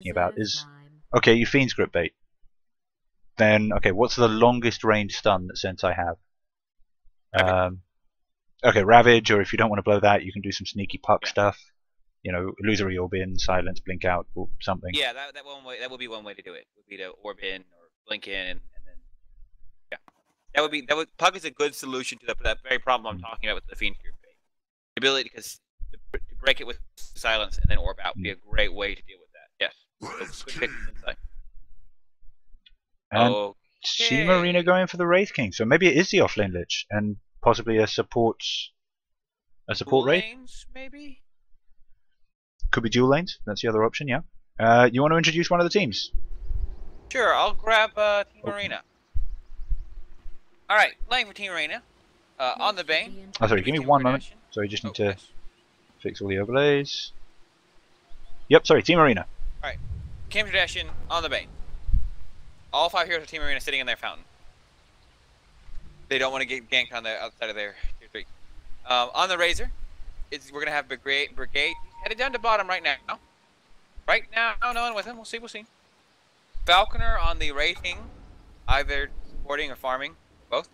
thinking about is, okay, you Fiend's Grip bait. Then, okay, what's the longest range stun that Senseye have? Okay, Ravage, or if you don't want to blow that, you can do some sneaky puck stuff. You know, illusory orb in, silence, blink out, or something. Yeah, that would be one way to do it. Would be to orb in or blink in, and then puck is a good solution to that very problem I'm talking about with the Fiend's Grip bait. The ability to break it with silence and then orb out would be a great way to deal with that. Yes. So, good pick, Senseye. And Team Arena going for the Wraith King, so maybe it is the offlane Lich and possibly a support Wraith. Lanes, maybe. Could be dual lanes. That's the other option. Yeah. You want to introduce one of the teams? Sure. I'll grab Team Arena. All right, playing for Team Arena. On the Bane. Oh, sorry. Give me one moment. Sorry, just need to fix all the overlays. Yep. Sorry, Team Arena. All right. Camp Tradition on the Bane. All 5 heroes of Team Arena sitting in their fountain. They don't want to get ganked on the outside of their tier 3. On the Razor, we're gonna have Brigade headed down to bottom right now. Right now, no one with him. We'll see. Falconer on the Wraith King, either supporting or farming, both.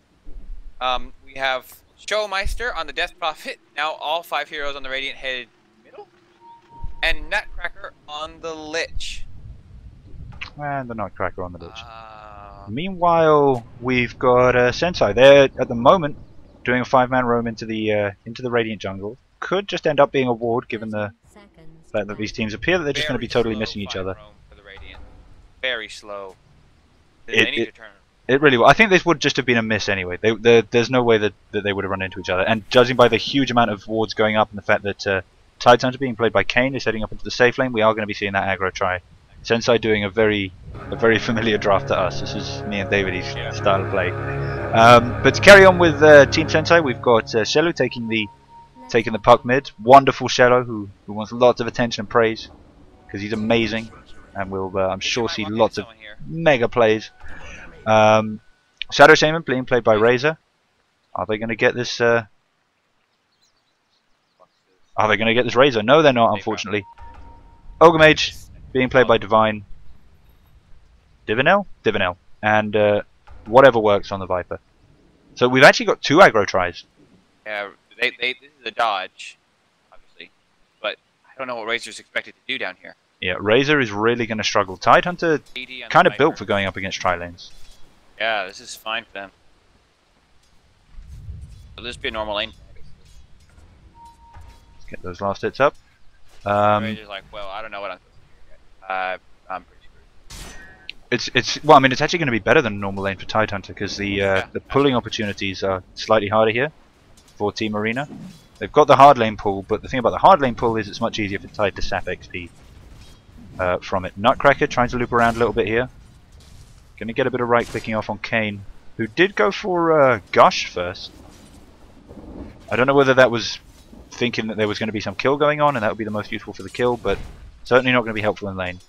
We have Showmeister on the Death Prophet. Now all 5 heroes on the Radiant headed middle, and Nutcracker on the Lich. And the Nutcracker on the Lich. Meanwhile, we've got Senseye. They're at the moment doing a 5-man roam into the Radiant jungle. Could just end up being a ward, given the fact that these teams appear that they're just going to be totally missing each other. For the Radiant. Very slow. They need to turn. It really will. I think this would just have been a miss anyway. There's no way that they would have run into each other. And judging by the huge amount of wards going up and the fact that Tidehunter being played by Kayn is heading up into the safe lane, we are going to be seeing that aggro try. Senseye doing a very familiar draft to us. This is me and David's style of play. But to carry on with Team Senseye, we've got Shello taking the puck mid. Wonderful Shello, who wants lots of attention and praise because he's amazing, and we'll I'm sure see lots of mega plays. Shadow Shaman being played by Razor. Are they going to get this? Are they going to get this Razor? No, they're not, unfortunately. Ogre Mage being played by Divinel, and whatever works on the Viper. So we've actually got 2 aggro tries. Yeah, this is a dodge, obviously, but I don't know what Razor's expected to do down here. Yeah, Razor is really going to struggle. Tidehunter kind of built for going up against tri lanes. Yeah, this is fine for them. So this be a normal lane. Let's get those last hits up. Razor's like, well, I don't know what I'm I'm pretty screwed. Well, I mean, it's actually going to be better than a normal lane for Tidehunter because the pulling opportunities are slightly harder here for Team Arena. They've got the hard lane pull, but the thing about the hard lane pull is it's much easier for Tide to sap XP from it. Nutcracker trying to loop around a little bit here. Going to get a bit of right clicking off on Kayn, who did go for Gush first. I don't know whether that was thinking that there was going to be some kill going on and that would be the most useful for the kill, but certainly not going to be helpful in lane.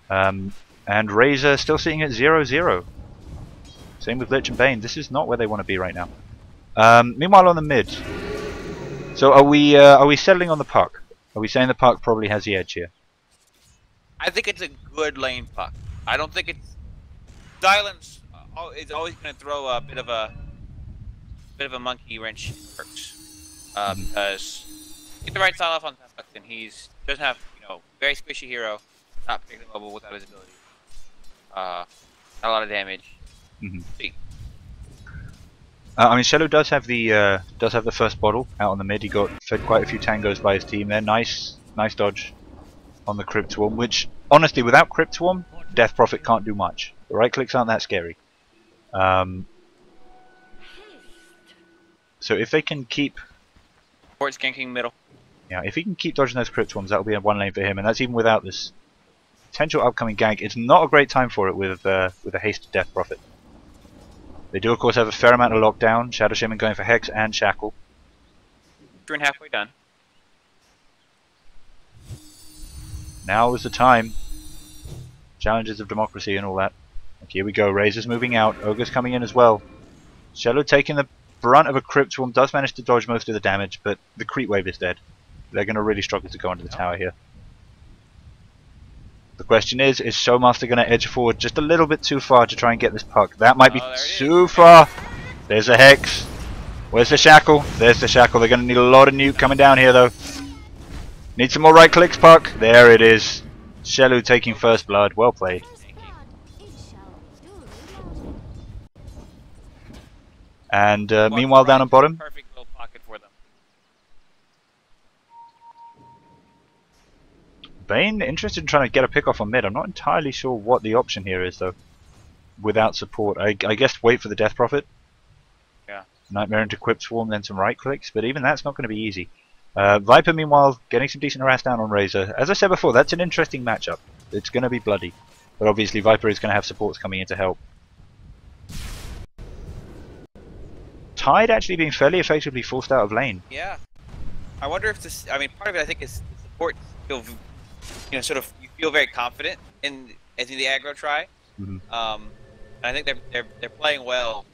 And Razor still sitting at 0-0. Same with Lich and Bane. This is not where they want to be right now. Meanwhile on the mid. So are we settling on the puck? Are we saying the puck probably has the edge here? I think it's a good lane puck. I don't think it's silence is always going to throw a bit of a monkey wrench in works. Because get the right style off on puck, and doesn't have very squishy hero, not particularly mobile without his ability. Not a lot of damage. I mean, Shello does have the first bottle out on the mid. He got fed quite a few tangos by his team there. Nice dodge on the Crypt Swarm, which honestly, without Crypt Swarm, Death Prophet can't do much. The right clicks aren't that scary. So if they can keep Port's ganking middle. Yeah, if he can keep dodging those Crypt Swarms, that'll be a 1 lane for him, and that's even without this potential upcoming gank. It's not a great time for it with a hasted Death Prophet. They do, of course, have a fair amount of lockdown. Shadow Shaman going for Hex and Shackle. 2 and halfway done. Now is the time. Challenges of democracy and all that. Okay, here we go. Razor's moving out. Ogre's coming in as well. Shello taking the brunt of a Crypt Swarm. Does manage to dodge most of the damage, but the creep wave is dead. they're going to really struggle to go under the tower here. The question is Showmaster going to edge forward just a little bit too far to try and get this puck? That might be too far. There's a Hex. Where's the Shackle? There's the Shackle. They're going to need a lot of nuke coming down here though. Need some more right clicks, puck. There it is. Shelu taking first blood. Well played. And meanwhile down on bottom. Perfect little pocket for them. Bane interested in trying to get a pick off on mid. I'm not entirely sure what the option here is though. Without support, I guess wait for the Death Prophet. Yeah. Nightmare into Quip Swarm, then some right clicks, but even that's not going to be easy. Viper meanwhile getting some decent harass down on Razor. As I said before, that's an interesting matchup. It's going to be bloody, but obviously Viper is going to have supports coming in to help. Tide actually being fairly effectively forced out of lane. Yeah. I wonder if this. I mean, part of it I think is the support. Feel, sort of you feel very confident in the aggro try. Mm-hmm. And I think they're playing well,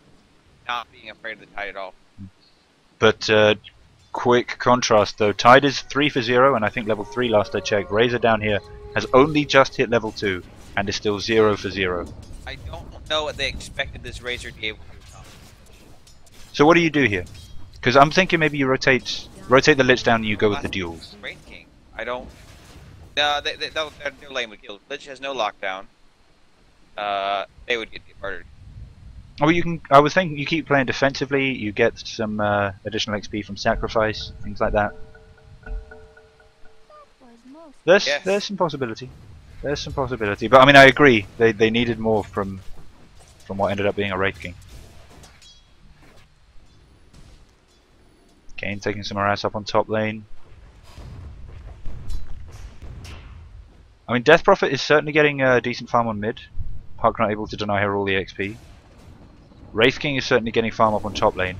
not being afraid of the Tide at all. But quick contrast though, Tide is 3 for 0, and I think level 3 last I checked. Razor down here has only just hit level 2 and is still 0 for 0. I don't know what they expected this Razor to be able to do. So what do you do here? Because I'm thinking maybe you rotate the Lich down and you go with the duels. Wraith King. I don't. No, their lane would kill. Lich has no lockdown. They would get murdered. Oh, you can. I was thinking you keep playing defensively. You get some additional XP from sacrifice, things like that. There's some possibility. There's some possibility. But I mean, I agree. They needed more from what ended up being a Wraith King. Kane taking some harass up on top lane. I mean, Death Prophet is certainly getting a decent farm on mid. Puck not able to deny her all the XP. Wraith King is certainly getting farm up on top lane.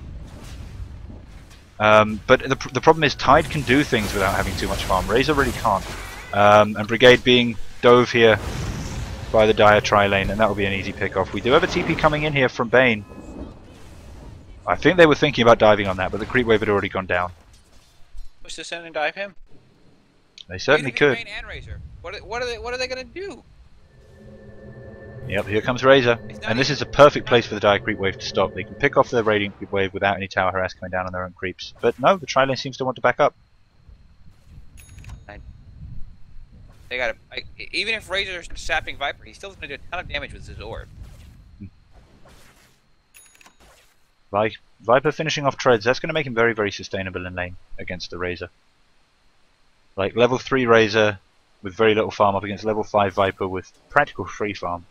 But the problem is Tide can do things without having too much farm. Razor really can't. And Brigade being dove here by the Dire tri lane, and that will be an easy pick off. We do have a TP coming in here from Bane. I think they were thinking about diving on that, but the creep wave had already gone down. Push this in and dive him. They certainly could. Bane and Razor. What are they gonna do? Yep, here comes Razor, and this is a perfect place for the Dire creep wave to stop. They can pick off the Radiant creep wave without any tower harass coming down on their own creeps. But no, the tri lane seems to want to back up. They gotta. Even if Razor's sapping Viper, he's still gonna do a ton of damage with his orb. Viper finishing off treads, that's going to make him very, very sustainable in lane against the Razor. Like level 3 Razor with very little farm up against level 5 Viper with practical free farm.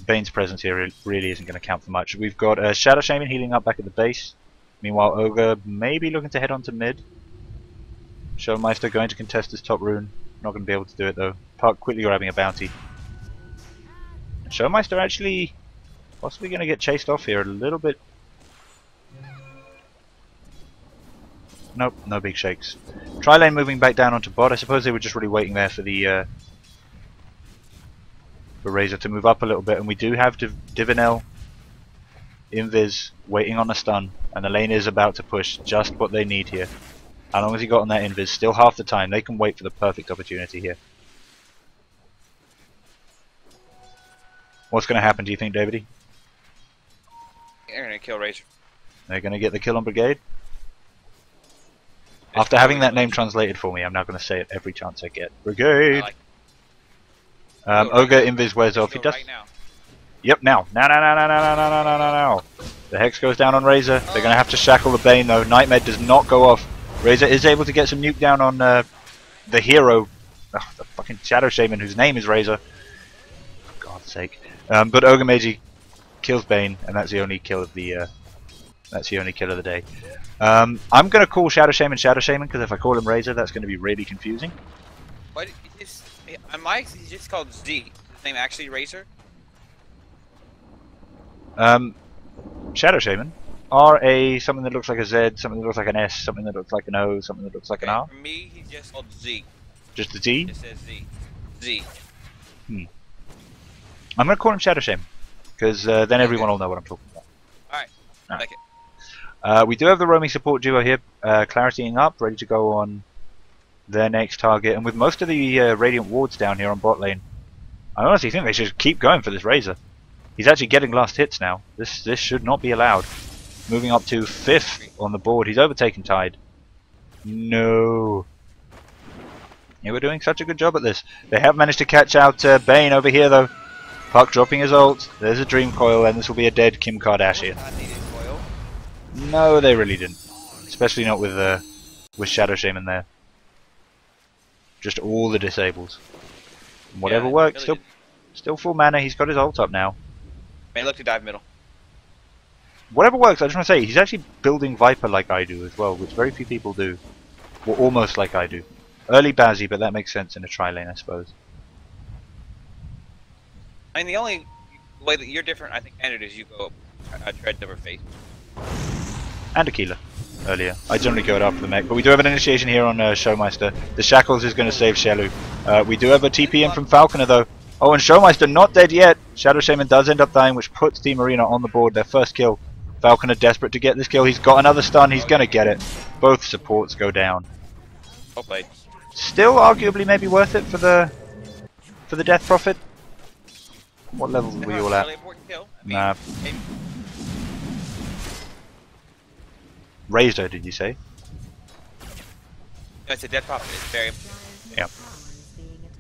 Bane's presence here really isn't going to count for much. We've got Shadow Shaman healing up back at the base. Meanwhile, Ogre maybe looking to head on to mid. Showmeister going to contest his top rune. Not going to be able to do it though. Puck quickly grabbing a bounty. Showmeister actually possibly going to get chased off here a little bit. Nope, no big shakes. Tri lane moving back down onto bot. I suppose they were just really waiting there for the for Razor to move up a little bit, and we do have Divinel Invis waiting on a stun, and the lane is about to push just what they need here. How long has he got on that Invis? Still half the time. They can wait for the perfect opportunity here. What's going to happen, do you think, Davide? They're going to kill Razor. They're going to get the kill on Brigade? After having that name translated for me, I'm now going to say it every chance I get. Brigade! Ogre Invis wears off. He does. Right now. Yep, now. Now. The Hex goes down on Razor. They're going to have to shackle the Bane though. Nightmare does not go off. Razor is able to get some nuke down on the hero. Oh, the fucking Shadow Shaman whose name is Razor. For God's sake. But Ogre Meiji kills Bane, and that's the only kill of the day. I'm gonna call Shadow Shaman because if I call him Razor, that's gonna be really confusing. What? On my he's just called Z. Is his name actually Razor? Shadow Shaman. R-A, something that looks like a Z, something that looks like an S, something that looks like an O, something that looks like an R. For me, he's just called Z. Just the Z? It just says Z. Z. I'm gonna call him Shadow Shaman, because then everyone will know what I'm talking about. Alright, like it. We do have the roaming support duo here, claritying up, ready to go on their next target. And with most of the Radiant wards down here on bot lane, I honestly think they should keep going for this Razor. He's actually getting last hits now. This should not be allowed. Moving up to 5th on the board. He's overtaken Tide. No. Yeah, we're doing such a good job at this. They have managed to catch out Bane over here though. Puck dropping his ult. There's a Dream Coil, and this will be a dead Kim Kardashian. No, they really didn't. Especially not with Shadow Shaman there. Just all the disables. And whatever works. Really still full mana. He's got his ult up now. May look to dive middle. Whatever works. I just want to say he's actually building Viper like I do as well, which very few people do. Well, almost like I do. Early Bazzy, but that makes sense in a tri-lane, I suppose. I mean, the only way that you're different, I think, Andrew, is you go tread over face. And Aquila earlier. I generally go it after the mech, but we do have an initiation here on Showmeister. The Shackles is going to save Shelu. We do have a TP in from Falconer though. Oh, and Showmeister not dead yet. Shadow Shaman does end up dying, which puts Team Arena on the board. Their first kill. Falconer desperate to get this kill. He's got another stun. He's going to get it. Both supports go down. Well played. Still arguably maybe worth it for the Death Prophet. What level were we all at? Nah. Razor, did you say? No, it's a Death Prophet. It's very... Yeah.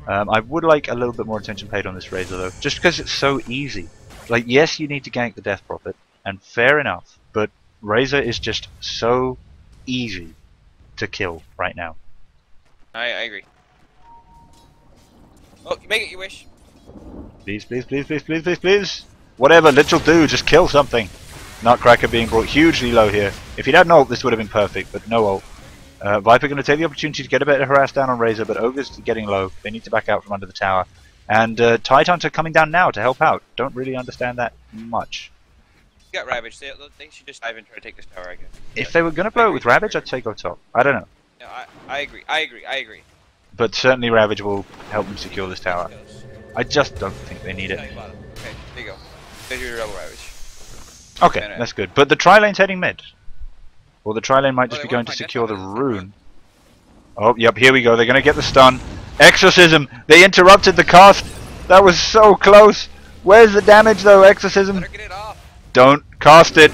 I would like a little bit more attention paid on this Razor though, just because it's so easy. Like, yes, you need to gank the Death Prophet, and fair enough, but Razor is just so easy to kill right now. I agree. Oh, you make it, you wish. Please, please, please, please, please, please, please. Whatever, literal do, just kill something. Nutcracker being brought hugely low here. If he'd had an ult, this would have been perfect, but no ult. Viper going to take the opportunity to get a bit of harass down on Razor, but Ogre's getting low. They need to back out from under the tower. And Tide Hunter coming down now to help out. Don't really understand that much. You got Ravage. They should just dive and try to take this tower, I guess. If they were going to blow it with Ravage, I'd say go top. I don't know. No, I agree. I agree. But certainly Ravage will help them secure this tower. I just don't think they need it. Okay, there you go. There's your double Ravage. Okay, that's good. But the tri-lane's heading mid. Or the tri-lane might just be going to secure the rune. Oh, yep, here we go. They're going to get the stun. Exorcism! They interrupted the cast! That was so close! Where's the damage though, Exorcism? Get it off. Don't cast it!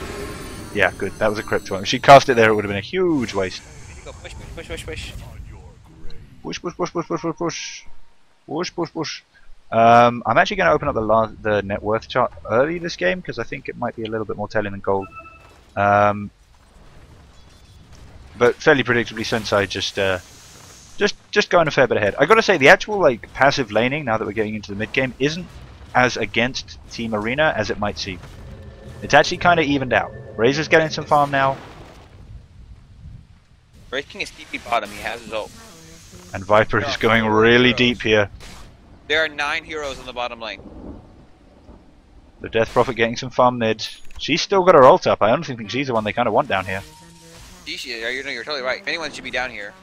Yeah, good. That was a crypto. If she cast it there, it would have been a huge waste. Go push, push, push, push. Push, push, push, push, push, push, push. Push, push, push. I'm actually going to open up the net worth chart early this game because I think it might be a little bit more telling than gold. But fairly predictably, Senseye just going a fair bit ahead. I got to say, the actual like passive laning now that we're getting into the mid game isn't as against Team Arena as it might seem. It's actually kind of evened out. Razor's getting some farm now. Breaking his TP bottom, he has his ult. And Viper is going really deep here. There are 9 heroes on the bottom lane. The Death Prophet getting some farm mid. She's still got her ult up. I honestly think she's the one they kind of want down here. You're totally right. Anyone should be down here.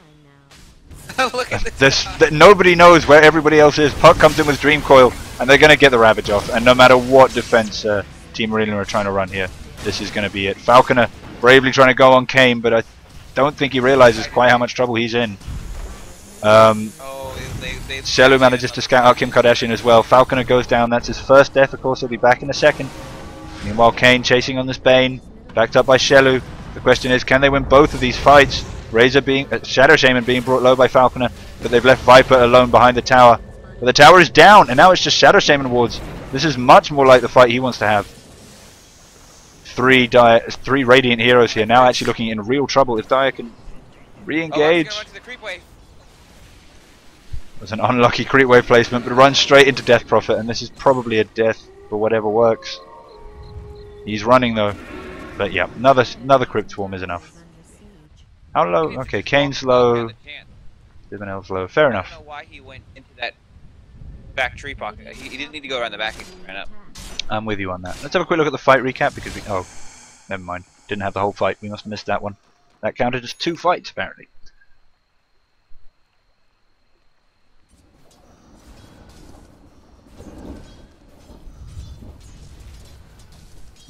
Look at this. Nobody knows where everybody else is. Puck comes in with Dream Coil, and they're going to get the Ravage off. And no matter what defense Team Arena are trying to run here, this is going to be it. Falconer bravely trying to go on Kane, but I don't think he realizes quite how much trouble he's in. Shelu manages to scout out Kim Kardashian as well. Falconer goes down. That's his first death. Of course, he'll be back in a second. Meanwhile, Kane chasing on this Bane, backed up by Shelu. The question is, can they win both of these fights? Razor being Shadow Shaman being brought low by Falconer, but they've left Viper alone behind the tower. But the tower is down, and now it's just Shadow Shaman wards. This is much more like the fight he wants to have. Three Radiant heroes here, now actually looking in real trouble. If Dire can re-engage. There's an unlucky creep wave placement, but runs straight into Death Prophet, and this is probably a death for whatever works. He's running though. But yeah, another Crypt Swarm is enough. How low? Okay, Kane's low. Divinel's low. Fair enough. I don't know why he went into that back tree pocket. He didn't need to go around the back. He ran up. I'm with you on that. Let's have a quick look at the fight recap because we... Oh, never mind. Didn't have the whole fight. We must have missed that one. That counted as 2 fights apparently.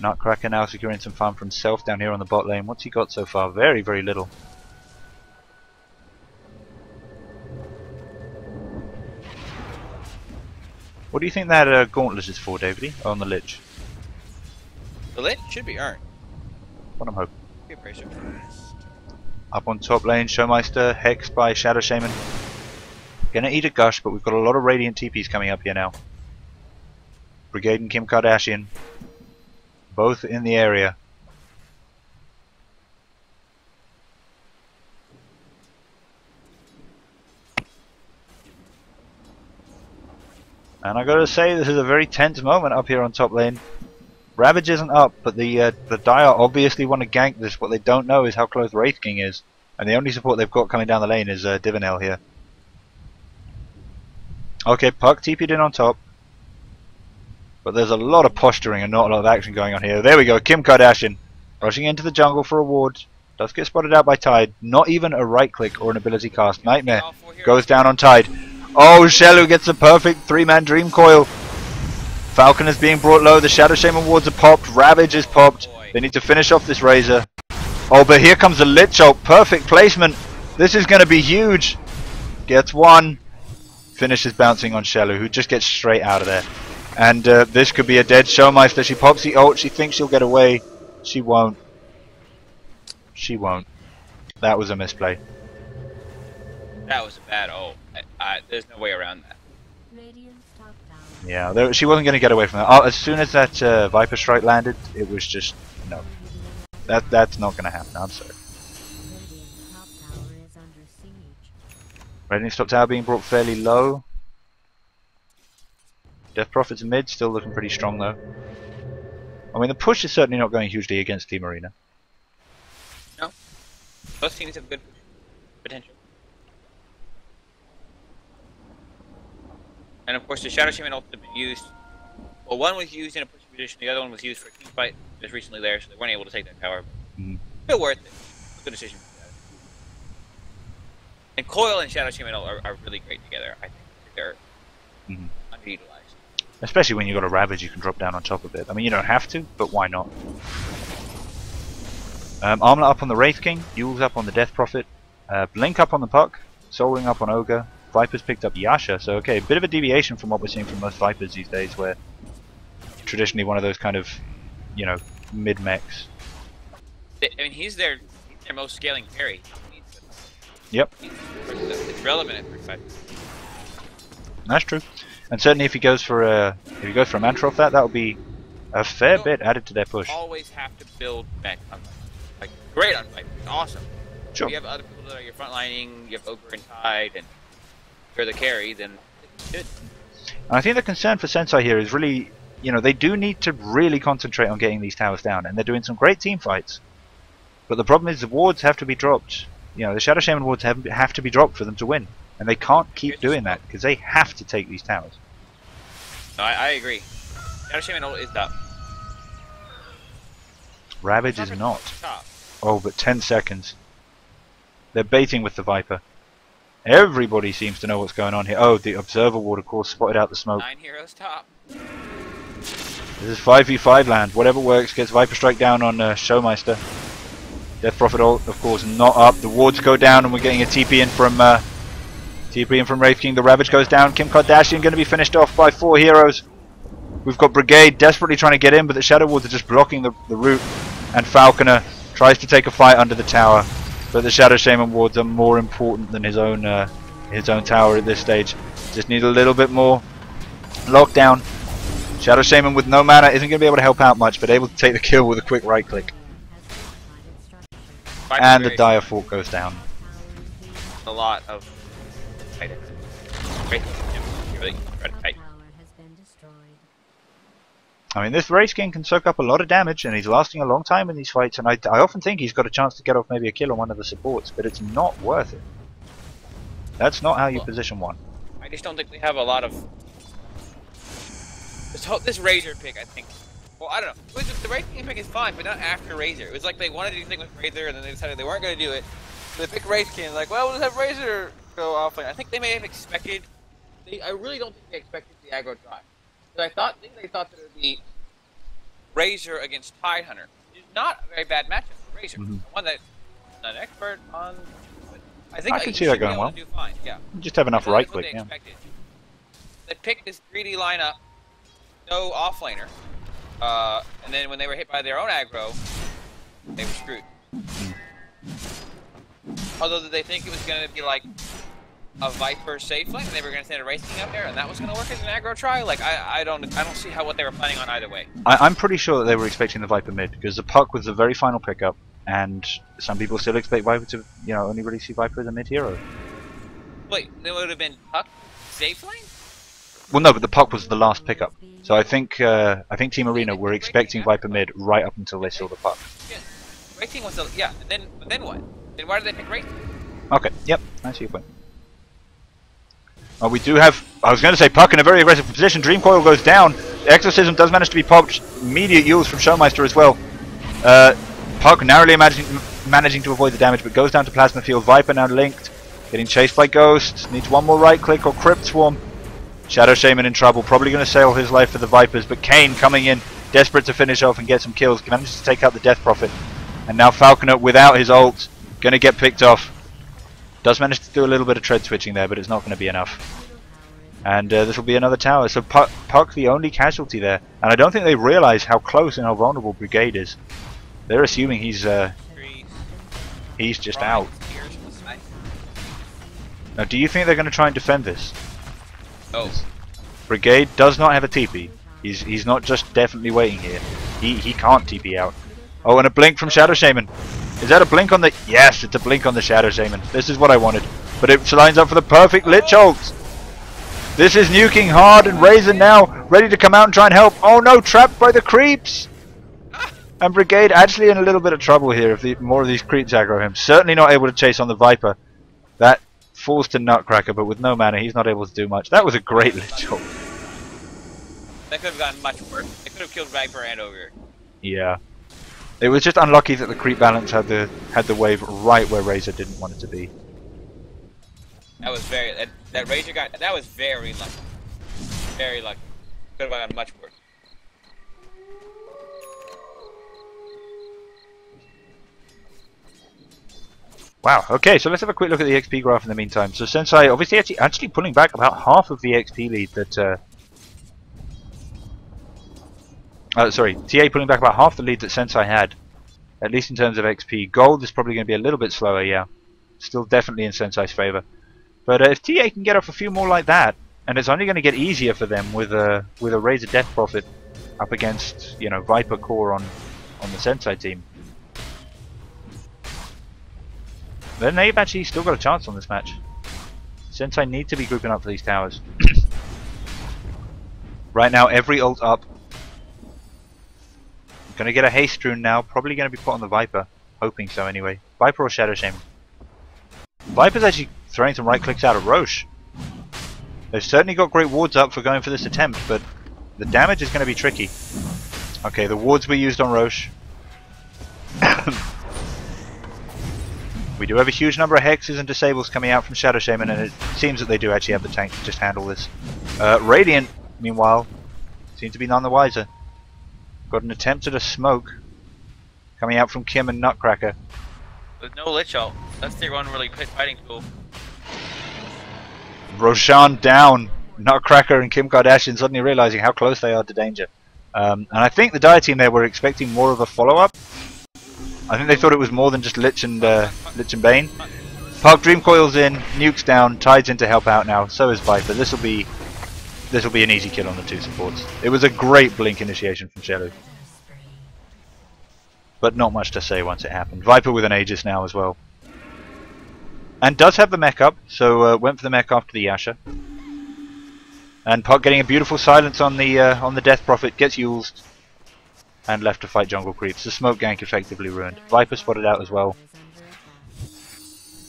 Nutcracker now securing some farm for himself down here on the bot lane. What's he got so far? Very, very little. What do you think that gauntlet is for, Davey? Oh, on the Lich. The Lich should be earned. What I'm hoping. Good pressure. Up on top lane, Showmeister, hexed by Shadow Shaman. Gonna eat a gush, but we've got a lot of Radiant TPs coming up here now. Brigade and Kim Kardashian. Both in the area. And I gotta say, this is a very tense moment up here on top lane. Ravage isn't up, but the Dire obviously want to gank this. What they don't know is how close Wraith King is. And the only support they've got coming down the lane is Divinel here. Okay, Puck TP'd in on top. But there's a lot of posturing and not a lot of action going on here. There we go, Kim Kardashian rushing into the jungle for a ward. Does get spotted out by Tide. Not even a right click or an ability cast. Nightmare goes down on Tide. Oh, Shellu gets a perfect 3-man Dream Coil. Falcon is being brought low. The Shadow Shaman wards are popped. Ravage is popped. They need to finish off this Razor. Oh, but here comes the Lich Ult. Perfect placement. This is going to be huge. Gets one. Finishes bouncing on Shellu, who just gets straight out of there. And this could be a dead Showmeister. She pops the ult. She thinks she'll get away. She won't. She won't. That was a misplay. That was a bad ult. There's no way around that. Yeah, she wasn't going to get away from that. Oh, as soon as that Viper Strike landed, it was just no. That's not going to happen. I'm sorry. Radiant's top tower being brought fairly low. Death Prophet's mid, still looking pretty strong though. I mean, the push is certainly not going hugely against Team Arena. No. Both teams have good potential. And of course, the Shadow Shaman ult have been used. Well, one was used in a pushing position, the other one was used for a team fight just recently there, so they weren't able to take that tower. Still worth it. Good decision. And Coil and Shadow Shaman ult are really great together. I think they're underutilized. Especially when you've got a Ravage you can drop down on top of it. I mean, you don't have to, but why not? Armlet up on the Wraith King, Yule's up on the Death Prophet, Blink up on the Puck, Soul Ring up on Ogre, Viper's picked up Yasha, so okay, a bit of a deviation from what we're seeing from most Vipers these days, where traditionally one of those kind of, you know, mid-mechs. I mean, he's their most scaling carry. Yep. It's relevant at 35. That's true. And certainly if he goes for a Mantra off that would be a fair bit added to their push. Always have to build mech on like great on Viper. It's awesome. Sure. If you have other people that are your frontlining, you have Ogre and Tide, and you're the carry, then it's good. And I think the concern for Senseye here is really, you know, they do need to really concentrate on getting these towers down, and they're doing some great team fights. But the problem is the wards have to be dropped. You know, the Shadow Shaman wards have to be dropped for them to win. And they can't keep doing that, because they have to take these towers. No, I agree. Shadow Shaman ult is up. Ravage is not. Oh, but 10 seconds. They're baiting with the Viper. Everybody seems to know what's going on here. Oh, the Observer ward, of course, spotted out the smoke. 9 heroes top. This is 5v5 land. Whatever works gets Viper Strike down on Showmeister. Death Prophet ult, of course, not up. The wards go down, and we're getting a TP in from Wraith King. The Ravage goes down. Kim Kardashian going to be finished off by 4 heroes. We've got Brigade desperately trying to get in, but the Shadow Wards are just blocking the route. And Falconer tries to take a fight under the tower, but the Shadow Shaman wards are more important than his own tower at this stage. Just need a little bit more lockdown. Shadow Shaman with no mana isn't going to be able to help out much, but able to take the kill with a quick right click. And the Dire Fork goes down. A lot of items. Really tight. I mean, this Wraith King can soak up a lot of damage, and he's lasting a long time in these fights, and I often think he's got a chance to get off maybe a kill on one of the supports, but it's not worth it. That's not how you position one. I just don't think we have a lot of... This Razor pick, I think... Well, I don't know. The Razor pick is fine, but not after Razor. It was like they wanted to do something with Razor, and then they decided they weren't going to do it. So they picked Razor King, like, well, we'll just have Razor go off. I think they may have expected... I really don't think they expected the aggro drive. Because they thought that it would be Razor against Tidehunter. It's not a very bad matchup for Razor. Mm-hmm. One that an expert on. I think I can see that going well. Do fine. Yeah. Just have enough right click. Yeah. They picked this greedy lineup, no offlaner, and then when they were hit by their own aggro, they were screwed. Although did they think it was going to be like a Viper safe lane, and they were going to send a racing up there, and that was going to work as an aggro try? Like I don't see what they were planning on either way. I'm pretty sure that they were expecting the Viper mid because the puck was the very final pickup, and some people still expect Viper to, only really see Viper as a mid hero. Wait, then it would have been puck safe lane? Well, no, but the puck was the last pickup. So I think Team Arena were expecting Viper mid right up until they saw the puck. Yeah, racing was but then what? Then why did they pick racing? Okay, yep, I see your point. We do have, I was going to say, puck in a very aggressive position. Dream Coil goes down. Exorcism does manage to be popped. Immediate Yules from Showmeister as well. Puck narrowly managing to avoid the damage, but goes down to Plasma Field. Viper now linked, getting chased by Ghost. Needs one more right click or Crypt Swarm. Shadow Shaman in trouble, probably going to sail his life for the Vipers, but Kane coming in, desperate to finish off and get some kills, manages to take out the Death Prophet. And now Falconer, without his ult, going to get picked off. Does manage to do a little bit of tread switching there, but it's not going to be enough. And this will be another tower. So Puck the only casualty there. And I don't think they realise how close and how vulnerable Brigade is. They're assuming he's just out. Now, do you think they're going to try and defend this? Oh. Brigade does not have a TP. He's not just definitely waiting here. He can't TP out. Oh, and a blink from Shadow Shaman. Is that a blink on the... Yes, it's a blink on the Shadow Shaman. This is what I wanted. But it lines up for the perfect Lich ult. This is nuking hard, and Razor now ready to come out and try and help. Oh no, trapped by the creeps. And Brigade actually in a little bit of trouble here if more of these creeps aggro him. Certainly not able to chase on the Viper. That falls to Nutcracker, but with no mana he's not able to do much. That was a great Lich ult. That could have gotten much worse. It could have killed Viper and Ogre. Yeah. It was just unlucky that the creep balance had the wave right where Razor didn't want it to be. That was that Razor guy. That was very lucky. Very lucky. Could have gotten much worse. Wow. Okay, so let's have a quick look at the XP graph in the meantime. So Senseye obviously actually pulling back about half of the XP lead that. Sorry, TA pulling back about half the lead that Senseye had, at least in terms of XP. Gold is probably going to be a little bit slower, yeah. Still definitely in Senseye's favour. But if TA can get off a few more like that, and it's only going to get easier for them with a Razor Death Prophet up against, Viper Core on the Senseye team, then they've actually still got a chance on this match. Senseye need to be grouping up for these towers. Right now, every ult up. Gonna get a haste rune now, probably gonna be put on the Viper. Hoping so anyway. Viper or Shadow Shaman. Viper's actually throwing some right clicks out of Roche. They've certainly got great wards up for going for this attempt, but the damage is gonna be tricky. Okay, the wards were used on Roche. We do have a huge number of hexes and disables coming out from Shadow Shaman, and it seems that they do actually have the tank to just handle this. Radiant, meanwhile, seem to be none the wiser. Got an attempt at a smoke coming out from Kim and Nutcracker. With no Lich ult, that's their one really quick fighting tool. Roshan down. Nutcracker and Kim Kardashian suddenly realizing how close they are to danger. And I think the Dire team there were expecting more of a follow-up. I think they thought it was more than just Lich and Bane. Park Dream Coils in, nukes down, Tide's in to help out now. So is Viper. This will be an easy kill on the two supports. It was a great blink initiation from Shadow. But not much to say once it happened. Viper with an Aegis now as well. And does have the mech up, so went for the mech after the Yasha. And Puck getting a beautiful silence on the Death Prophet, gets used. And left to fight jungle creeps. The smoke gank effectively ruined. Viper spotted out as well.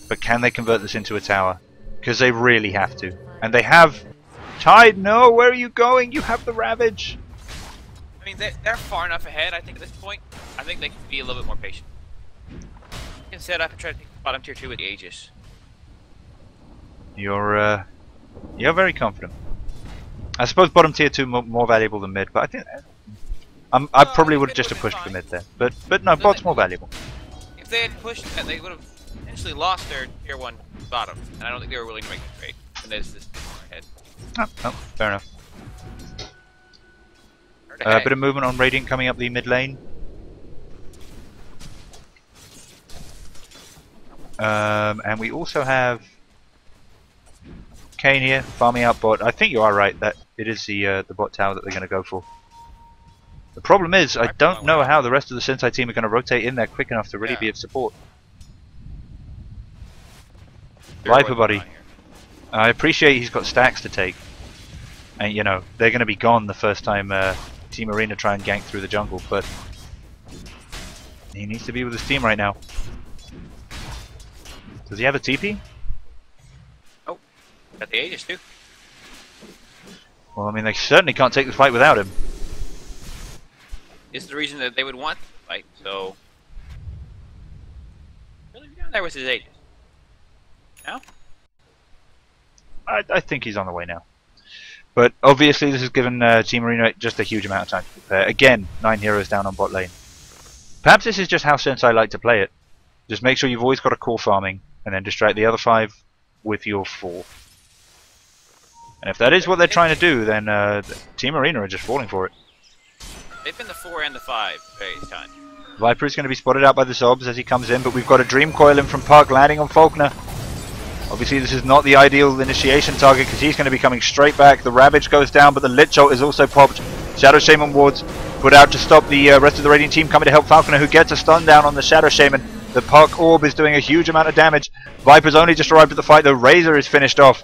But can they convert this into a tower? Because they really have to. And they have... Tide, no! Where are you going? You have the Ravage! I mean, they're far enough ahead, I think, at this point. I think they can be a little bit more patient. Instead, I can try to take the bottom tier 2 with the Aegis. You're very confident. I suppose bottom tier 2 more valuable than mid, but I think I probably think would it just have would've pushed for been mid there, but no, So bot's they- more valuable. If they had pushed that, they would have potentially lost their tier 1 bottom, and I don't think they were willing to make the trade. And there's this ahead. Oh, fair enough. Heard Bit of movement on Radiant coming up the mid lane. And we also have Kane here farming out bot. I think you are right that it is the bot tower that they're going to go for. The problem is I don't know how the rest of the Senseye team are going to rotate in there quick enough to really be of support. Viper buddy, I appreciate he's got stacks to take, and you know they're going to be gone the first time Team Arena try and gank through the jungle, but he needs to be with his team right now. Does he have a TP? Oh, got the Aegis too. Well, I mean they certainly can't take this fight without him. This is the reason that they would want to fight, so... Really down there with his Aegis. Now? I think he's on the way now. But obviously this has given Team Arena just a huge amount of time to prepare. Again, 9 heroes down on bot lane. Perhaps this is just how Senseye like to play it. Just make sure you've always got a core farming, and then distract the other 5 with your 4. And if that is what they're trying to do, then Team Arena are just falling for it. They've been the 4 and the 5 various times. Viper is going to be spotted out by the Zobs as he comes in, but we've got a Dream Coil in from Puck landing on Faulkner. Obviously this is not the ideal initiation target because he's going to be coming straight back. The Ravage goes down, but the Lich Ult is also popped. Shadow Shaman wards put out to stop the rest of the Radiant team coming to help Falconer, who gets a stun down on the Shadow Shaman. The Puck Orb is doing a huge amount of damage. Viper's only just arrived at the fight, though. Razor is finished off.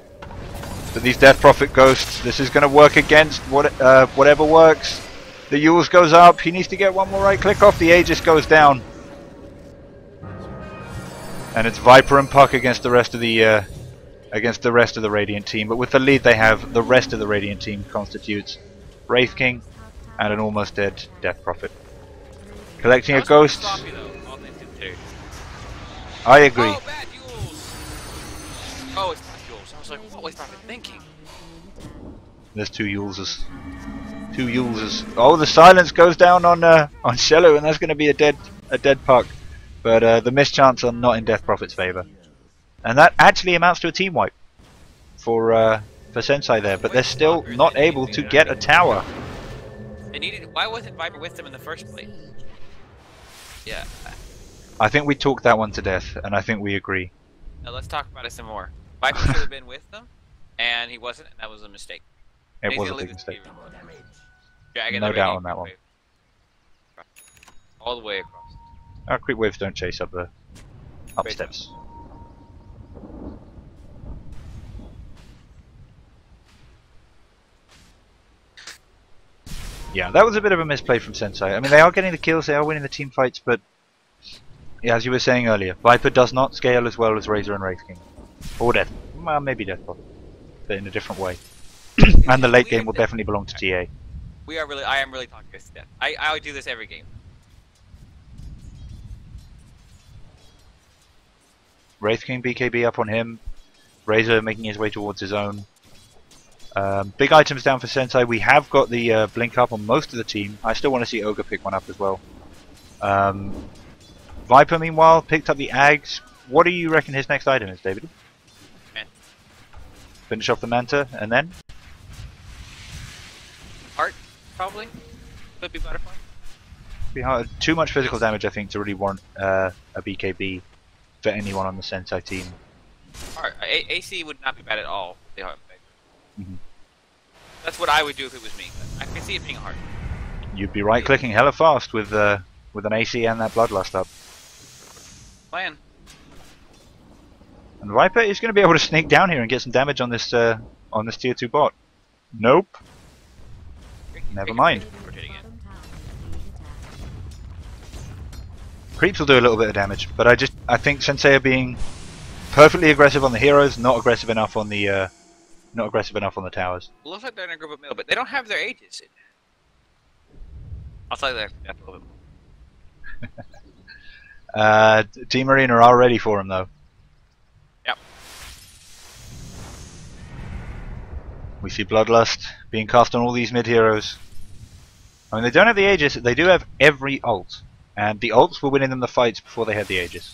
But these Death Prophet Ghosts, this is going to work against whatever works. The Yules goes up, he needs to get one more right click off, the Aegis goes down. And it's Viper and Puck against the rest of the Radiant team, but with the lead they have, the rest of the Radiant team constitutes Wraith King and an almost dead Death Prophet. Collecting a ghost. Sloppy, though, all things considered. I agree. Oh, bad Yules! Oh, it's not Yules. I was like, what was Prophet thinking? There's 2 Yuleses. 2 Yuleses. Oh, the silence goes down on Shello, and that's going to be a dead Puck. But the mischance are not in Death Prophet's favour. And that actually amounts to a team wipe for Senseye there, but they're still not able to get a tower. They needed. Why wasn't Viper with them in the first place? Yeah. I think we talked that one to death, and I think we agree. Now let's talk about it some more. Viper should have been with them, and he wasn't, and that was a mistake. It was a big mistake. Dragging No the doubt on Radiant that one. wave. All the way across. Our creep waves don't chase up the steps. Yeah, that was a bit of a misplay from Senseye. I mean, they are getting the kills, they are winning the team fights, but yeah, as you were saying earlier, Viper does not scale as well as Razor and Wraith King. Or Death. Well, maybe Death Prophet, but in a different way. And the late game will definitely belong to TA. I am really talking this to death. I would do this every game. Wraith King BKB up on him. Razor making his way towards his own. Big items down for Senseye. We have got the blink up on most of the team. I still want to see Ogre pick one up as well. Viper, meanwhile, picked up the Ags. What do you reckon his next item is, David? Man. Finish off the Manta, and then? Heart, probably. Could be Butterfly. Be hard. Too much physical damage, I think, to really warrant a BKB for anyone on the Senseye team. Heart. AC would not be bad at all. The heart. Mhm. That's what I would do if it was me. I can see it being hard. You'd be right-clicking hella fast with an AC and that Bloodlust up. Plan. And Viper is going to be able to sneak down here and get some damage on this tier 2 bot. Nope. Never mind. Creeps will do a little bit of damage, but I think Sensei are being perfectly aggressive on the heroes, not aggressive enough on the towers. It looks like they're in a group of middle, but they don't have their Aegis. I'll tell you that after a little bit. Team Arena are ready for him though. Yep. We see Bloodlust being cast on all these mid heroes. I mean, they don't have the Aegis, they do have every ult. And the ults were winning them the fights before they had the Aegis.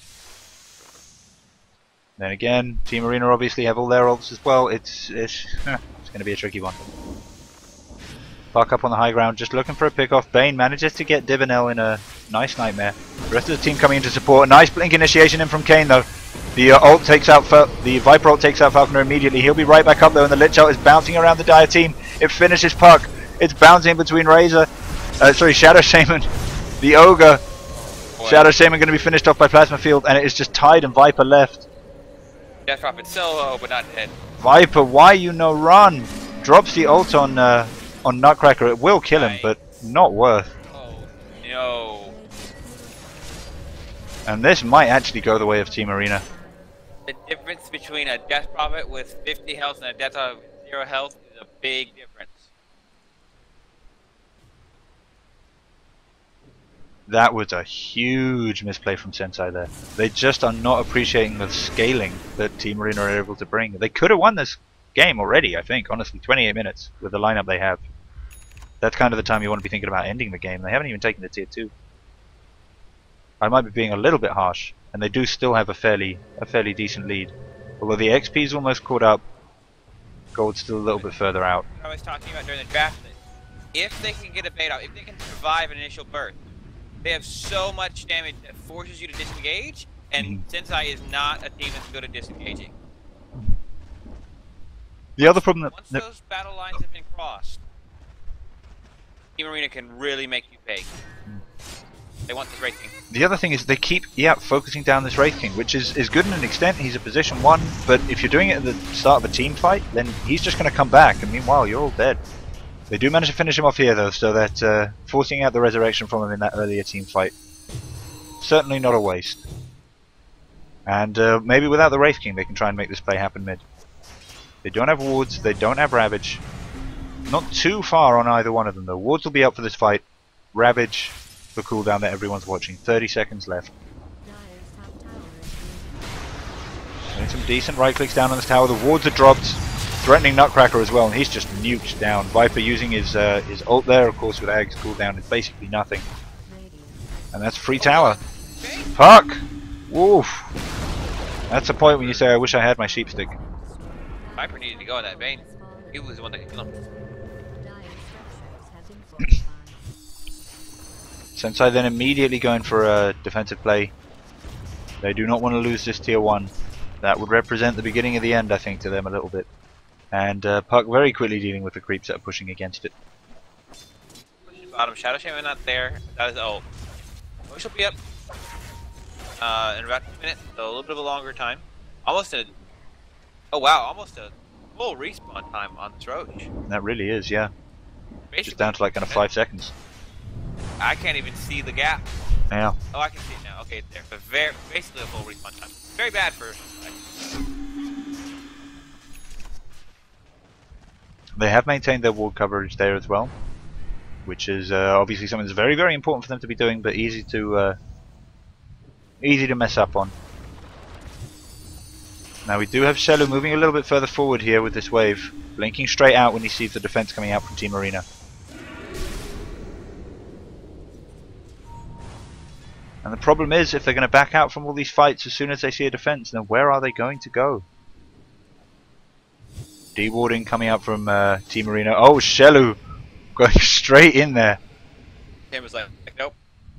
Then again, Team Arena obviously have all their ults as well. It's going to be a tricky one. Puck up on the high ground, just looking for a pick-off. Bane manages to get Divinel in a nice nightmare. The rest of the team coming into support. A nice blink initiation in from Kane though. The ult takes out the Viper ult takes out Falconer immediately. He'll be right back up though, and the Lich ult is bouncing around the Dire team. It finishes Puck. It's bouncing between Shadow Shaman, the Ogre. Boy. Shadow Shaman going to be finished off by Plasma Field, and it is just Tide and Viper left. Death Prophet solo, but not dead. Viper, why you no run? Drops the ult on Nutcracker. It will kill him, but not worth. Oh no. And this might actually go the way of Team Arena. The difference between a Death Prophet with 50 health and a Death Prophet with 0 health is a big difference. That was a huge misplay from Senseye there. They just are not appreciating the scaling that Team Arena are able to bring. They could have won this game already, I think, honestly. 28 minutes with the lineup they have. That's kind of the time you want to be thinking about ending the game. They haven't even taken the tier 2. I might be being a little bit harsh, and they do still have a fairly decent lead. Although the XP is almost caught up, Gold's still a little bit further out. I was talking about during the draft, if they can get a bait out, if they can survive an initial burst, they have so much damage that forces you to disengage, and Senseye is not a team that's good at disengaging. The other problem that... Once those battle lines have been crossed, Team Arena can really make you pay. They want this Wraith King. The other thing is they keep, focusing down this Wraith King, which is good in an extent. He's a position 1, but if you're doing it at the start of a team fight, then he's just going to come back, and meanwhile you're all dead. They do manage to finish him off here though, so that forcing out the resurrection from him in that earlier team fight, certainly not a waste. And maybe without the Wraith King they can try and make this play happen mid. They don't have wards, they don't have Ravage. Not too far on either one of them though. Wards will be up for this fight. Ravage for cooldown that everyone's watching. 30 seconds left. Doing some decent right clicks down on this tower. The wards are dropped, threatening Nutcracker as well, and he's just nuked down. Viper using his ult there, of course, with Ag's cooldown is basically nothing. And that's free tower. Puck! Woof! That's the point when you say, I wish I had my sheepstick. Viper needed to go on that Bane. He was the one that could kill him. Senseye then immediately going for a defensive play. They do not want to lose this tier 1. That would represent the beginning of the end, I think, to them a little bit. And Puck very quickly dealing with the creeps that are pushing against it. Bottom Shadow Shaman not there. That is ult. Roche will be up in about 2 minutes, so a little bit of a longer time. Almost a full respawn time on this Roche. That really is, yeah. Basically, just down to like kind of 5 seconds. I can't even see the gap. Yeah. Oh, I can see it now. Okay, it's there. But basically a full respawn time. Very bad for. They have maintained their ward coverage there as well, which is obviously something that's very, very important for them to be doing, but easy to mess up on. Now we do have Shellu moving a little bit further forward here with this wave, blinking straight out when he sees the defense coming out from Team Arena. And the problem is, if they're going to back out from all these fights as soon as they see a defense, then where are they going to go? Dewarding coming out from Team Arena. Oh, Shellu going straight in there. Tim was like, nope.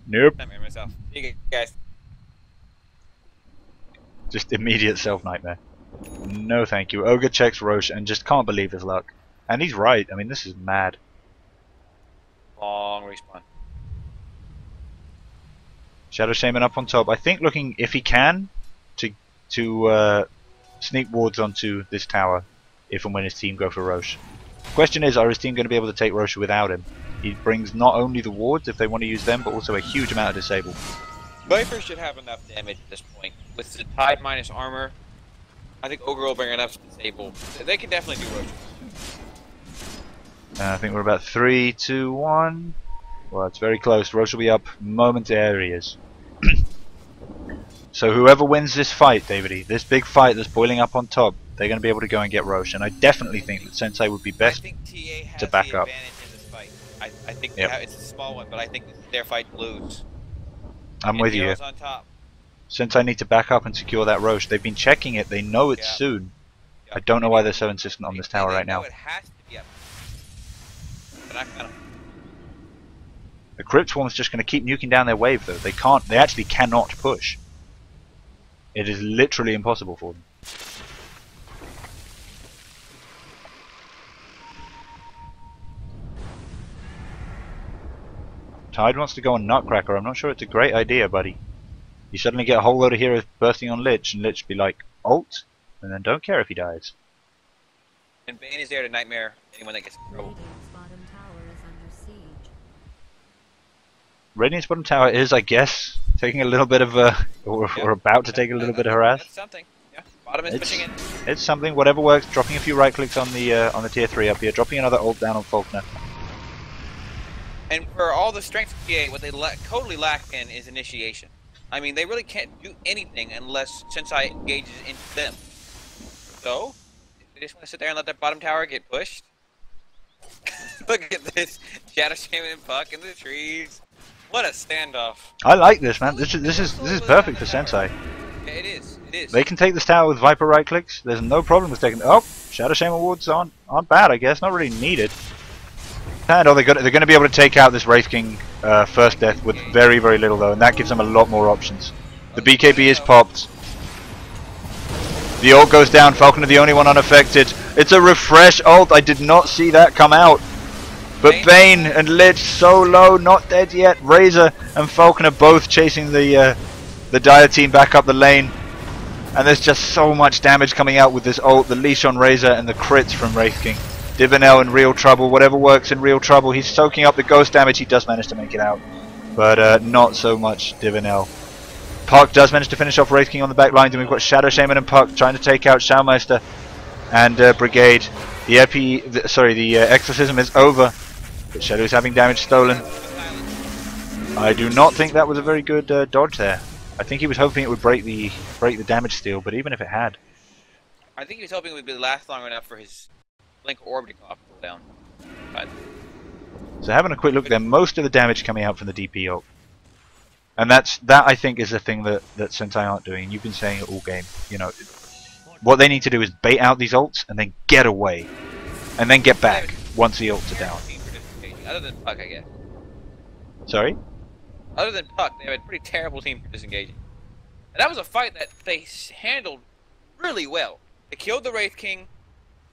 Nope. I'm here myself. See you guys. Just immediate self-nightmare. No thank you. Ogre checks Roche and just can't believe his luck. And he's right. I mean, this is mad. Long respawn. Shadow Shaman up on top. I think looking, if he can, to sneak wards onto this tower if and when his team go for Roche. The question is, are his team going to be able to take Roche without him? He brings not only the wards if they want to use them, but also a huge amount of disable. Viper should have enough damage at this point. With the Tide minus armor, I think Ogre will bring enough to disable. They can definitely do Roche. I think we're about 3, 2, 1. Well, it's very close. Roche will be up momentarily. So whoever wins this fight, Davide, this big fight that's boiling up on top, they're going to be able to go and get Roche. And I definitely think that Senseye would be best to back up. I think Yep. it's a small one, but I think this is their fight to lose. I'm with you. Heroes on top. Senseye need to back up and secure that Roche. They've been checking it. They know it's Yeah. soon. Yeah. I don't know why they're so insistent on this tower right know now. it has to be up. But I kind of. The Crypt Swarm's just going to keep nuking down their wave, though. They can't. They actually cannot push. It is literally impossible for them. Tide wants to go on Nutcracker. I'm not sure it's a great idea, buddy. You suddenly get a whole load of heroes bursting on Lich, and Lich be like, ult, and then don't care if he dies. And Bane is there to nightmare anyone that gets in trouble. Radiant's bottom tower is, I guess, taking a little bit of a, or about to take a little bit of harass. That's something. Yeah. Bottom is pushing in. It's something. Whatever works. Dropping a few right clicks on the tier 3 up here. Dropping another ult down on Faulkner. And for all the strength of PA, what they totally lack in is initiation. I mean, they really can't do anything unless Senseye engages into them. So, they just want to sit there and let that bottom tower get pushed. Look at this. Shadow Shaman and Puck in the trees. What a standoff. I like this, man. This is perfect for Senseye. Yeah, it is. It is. They can take this tower with Viper right clicks. There's no problem with taking. Oh, Shadow Shaman wards aren't bad, I guess. Not really needed. And they're going to be able to take out this Wraith King first death with very, very little though, and that gives them a lot more options. The BKB is popped. The ult goes down. Falconer the only one unaffected. It's a refresh ult. I did not see that come out. But Bane and Lich so low, not dead yet. Razor and Falconer both chasing the Dire team back up the lane. And there's just so much damage coming out with this ult. The leash on Razor and the crits from Wraith King. Divinel in real trouble. Whatever works in real trouble. He's soaking up the ghost damage. He does manage to make it out. But not so much Divinel. Puck does manage to finish off Wraith King on the back lines. And we've got Shadow Shaman and Puck trying to take out Schaumeister and Brigade. The Exorcism is over. But Shadow's having damage stolen. I do not think that was a very good dodge there. I think he was hoping it would break the damage steal, but even if it had, I think he was hoping it would last long enough for his Blink Orb to come off and down. But so having a quick look there, most of the damage coming out from the DP ult. And that I think is the thing that Senseye aren't doing. You've been saying it all game. You know, what they need to do is bait out these ults and then get away, and then get back once the ults are down. Other than Puck, I guess. Sorry? Other than Puck, they have a pretty terrible team for disengaging. And that was a fight that they handled really well. They killed the Wraith King.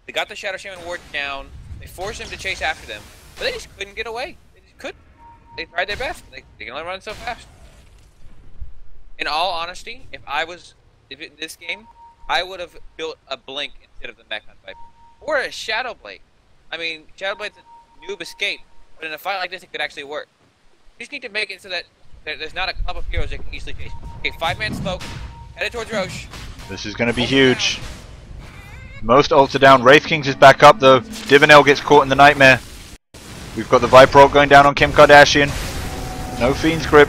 They got the Shadow Shaman ward down. They forced him to chase after them. But they just couldn't get away. They just couldn't. They tried their best. They can only run so fast. In all honesty, if in this game, I would have built a Blink instead of the Mech on Viper. Or a Shadow Blade. I mean, Shadow Blade's a noob escape. But in a fight like this, it could actually work. You just need to make it so that there's not a clump of heroes that can easily chase. Okay, 5-man smoke, headed towards Roche. This is going to be huge. Most ults are down. Wraith Kings is back up though. Divinel gets caught in the nightmare. We've got the Viper ult going down on Kim Kardashian. No Fiend's Grip.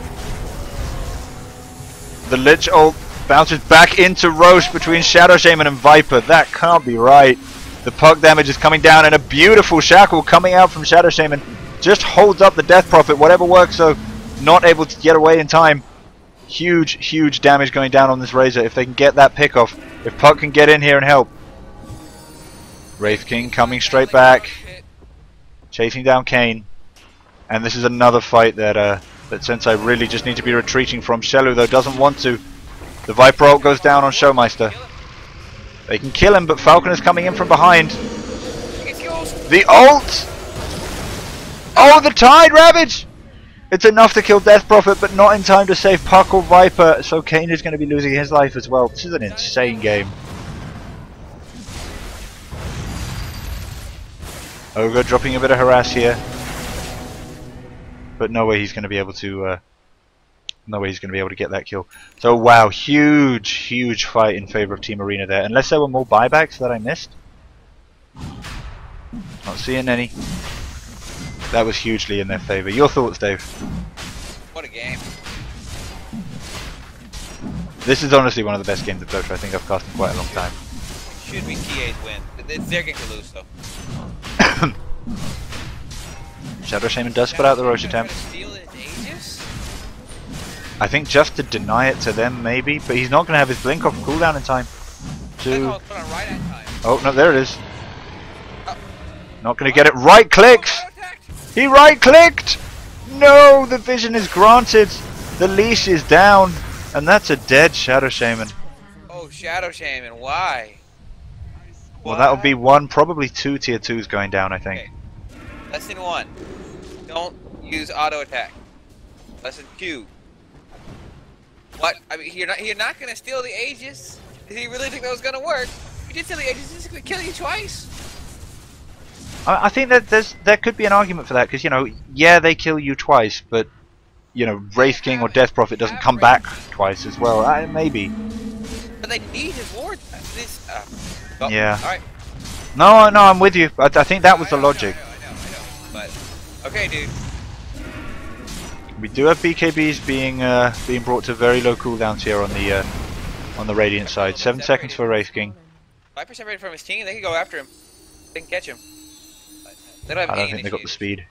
The Lich ult bounces back into Roche between Shadow Shaman and Viper. That can't be right. The Puck damage is coming down and a beautiful shackle coming out from Shadow Shaman. Just holds up the Death Prophet, whatever works, so not able to get away in time. Huge, huge damage going down on this Razor if they can get that pick off. If Puck can get in here and help. Wraith King coming straight back. Chasing down Kane. And this is another fight that Senseye really just need to be retreating from. Shelu though doesn't want to. The Viper ult goes down on Showmeister. They can kill him, but Falcon is coming in from behind. The ult! Oh, the Tide Ravage! It's enough to kill Death Prophet, but not in time to save Puck or Viper, so Kane is going to be losing his life as well. This is an insane game. Ogre dropping a bit of harass here. But no way he's going to be able to get that kill. So wow, huge, huge fight in favor of Team Arena there. Unless there were more buybacks that I missed. Not seeing any. That was hugely in their favor. Your thoughts, Dave? What a game. This is honestly one of the best games of Dota I think I've cast in quite a long time. It should be TA's win. It's their game to lose, though. Shadow Shaman does put out the Roche attempt. I think just to deny it to them, maybe, but he's not going to have his blink off cooldown in time. Oh no, there it is. Not going to get it. Right clicks. He right clicked. No, the vision is granted. The leash is down, and that's a dead Shadow Shaman. Oh, Shadow Shaman, why? Well, that'll be one, probably two tier 2s going down, I think. Okay. Lesson 1. Don't use auto attack. Lesson 2. What? I mean, you're not gonna steal the Aegis. Did he really think that was gonna work? If you did steal the Aegis, it's gonna kill you twice. I think that there could be an argument for that, because, you know, yeah, they kill you twice, but, you know, Wraith King or Death Prophet doesn't come back twice as well. Maybe. But they need his ward. Yeah. All right. No, I'm with you. I think that was the logic. I know. But okay, dude. We do have BKBs being brought to very low cooldowns here on the Radiant side. 7 seconds for Wraith King. 5% separated from his team. They can go after him. They can catch him. They don't have I don't think they got the speed.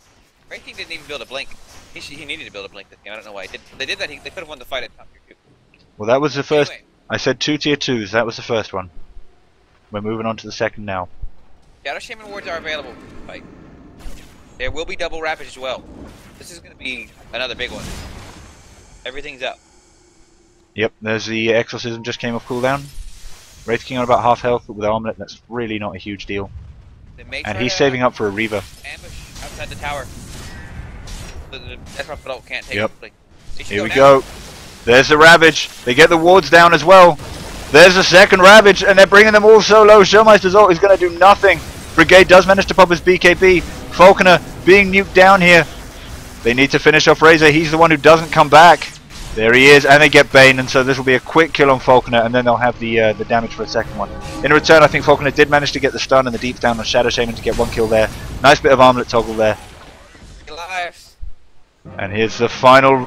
Wraith King didn't even build a blink. He needed to build a blink this game. I don't know why he did. They did that. They could have won the fight at top tier 2. Well, that was the first. Anyway. I said 2 tier 2s. That was the first one. We're moving on to the second now. Shadow Shaman wards are available for the fight. There will be double Ravage as well. This is going to be another big one. Everything's up. Yep, there's the Exorcism just came off cooldown. Wraith King on about half health, but with Armlet that's really not a huge deal. And he's saving up for a Reaver. Ambush outside the tower. The Death Prophet ult can't take it. Here we go. There's the Ravage. They get the wards down as well. There's the second Ravage, and they're bringing them all so low. Showmeister's ult is going to do nothing. Brigade does manage to pop his BKB. Falconer being nuked down here. They need to finish off Razor. He's the one who doesn't come back. There he is, and they get Bane, and so this will be a quick kill on Falconer, and then they'll have the damage for a second one. In return, I think Falconer did manage to get the stun and the deep down on Shadow Shaman to get 1 kill there. Nice bit of Armlet toggle there. And here's the final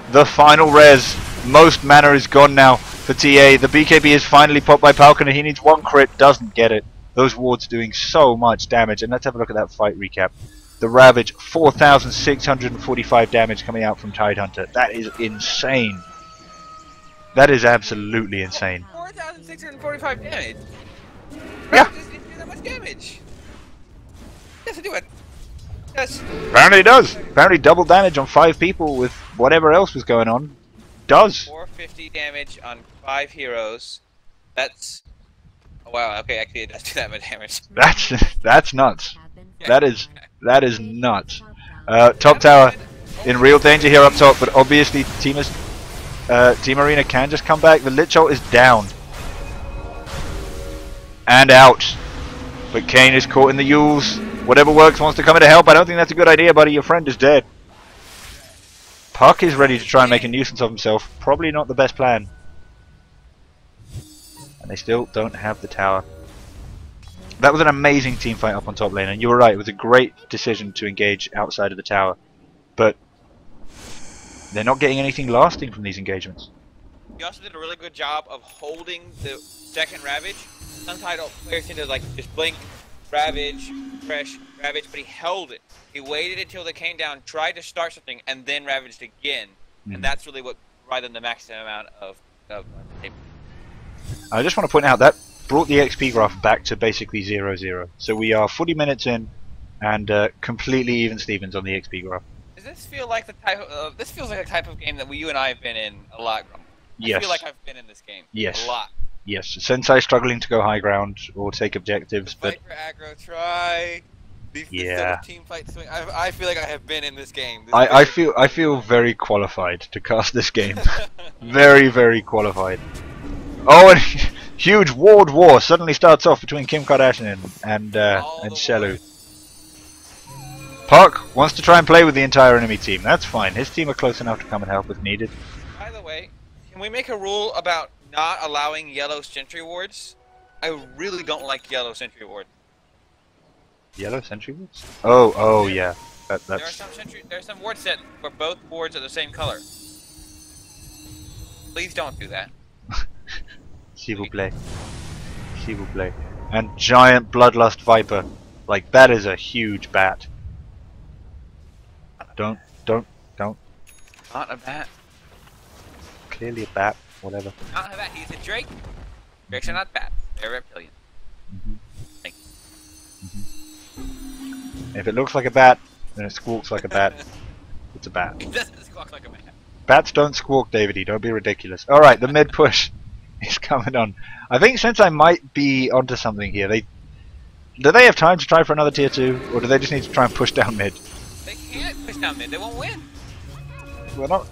res. Most mana is gone now for TA. The BKB is finally popped by Falconer. He needs 1 crit, doesn't get it. Those wards doing so much damage, and let's have a look at that fight recap. The Ravage, 4,645 damage coming out from Tidehunter. That is insane. That is absolutely insane. 4,645 damage? Yeah. Just didn't do that much damage. Yes, I do it. Yes. Apparently it does. Apparently double damage on 5 people with whatever else was going on. Does. 450 damage on 5 heroes. That's... Oh, wow, okay, actually it does do that much damage. That's nuts. That is nuts. Top tower in real danger here up top, but obviously Team Arena can just come back. The Lich ult is down. And out. But Kane is caught in the Yules. Whatever works wants to come in to help. I don't think that's a good idea, buddy. Your friend is dead. Puck is ready to try and make a nuisance of himself. Probably not the best plan. And they still don't have the tower. That was an amazing team fight up on top lane, and you were right, it was a great decision to engage outside of the tower. But they're not getting anything lasting from these engagements. He also did a really good job of holding the second Ravage. Sometimes players tend to like just blink, Ravage, fresh, Ravage, but he held it. He waited until they came down, tried to start something, and then Ravaged again. And that's really what provided them the maximum amount of I just want to point out that brought the XP graph back to basically 0-0. So we are 40 minutes in and completely even Stevens on the XP graph. Does this feel like the type of, this feels like a type of game that you and I have been in a lot. Yes. I feel like I've been in this game yes. a lot. Yes. Senseye struggling to go high ground or take objectives, but fight for aggro, try. Yeah. Team fight swing. I feel like I have been in this game. I feel very qualified to cast this game. very, very qualified. Oh, and huge ward war suddenly starts off between Kim Kardashian and Shelu. Puck wants to try and play with the entire enemy team. That's fine. His team are close enough to come and help if needed. By the way, can we make a rule about not allowing yellow sentry wards? I really don't like yellow sentry wards. Yellow sentry wards? Oh yeah. That's... There are some ward sets where both wards are the same color. Please don't do that. S'il vous plaît. S'il vous plaît. And giant Bloodlust Viper. Like, that is a huge bat. Don't. Not a bat. Clearly a bat. Whatever. Not a bat. He's a drake. Drakes are not bats. They're reptilian. Thank you. If it looks like a bat, then it squawks like a bat. It's a bat. It doesn't squawk like a bat. Bats don't squawk, Davey. Don't be ridiculous. All right, the mid push is coming on. I think Senseye might be onto something here. Do they have time to try for another tier 2, or do they just need to try and push down mid? They can't push down mid. They won't win. Well, not.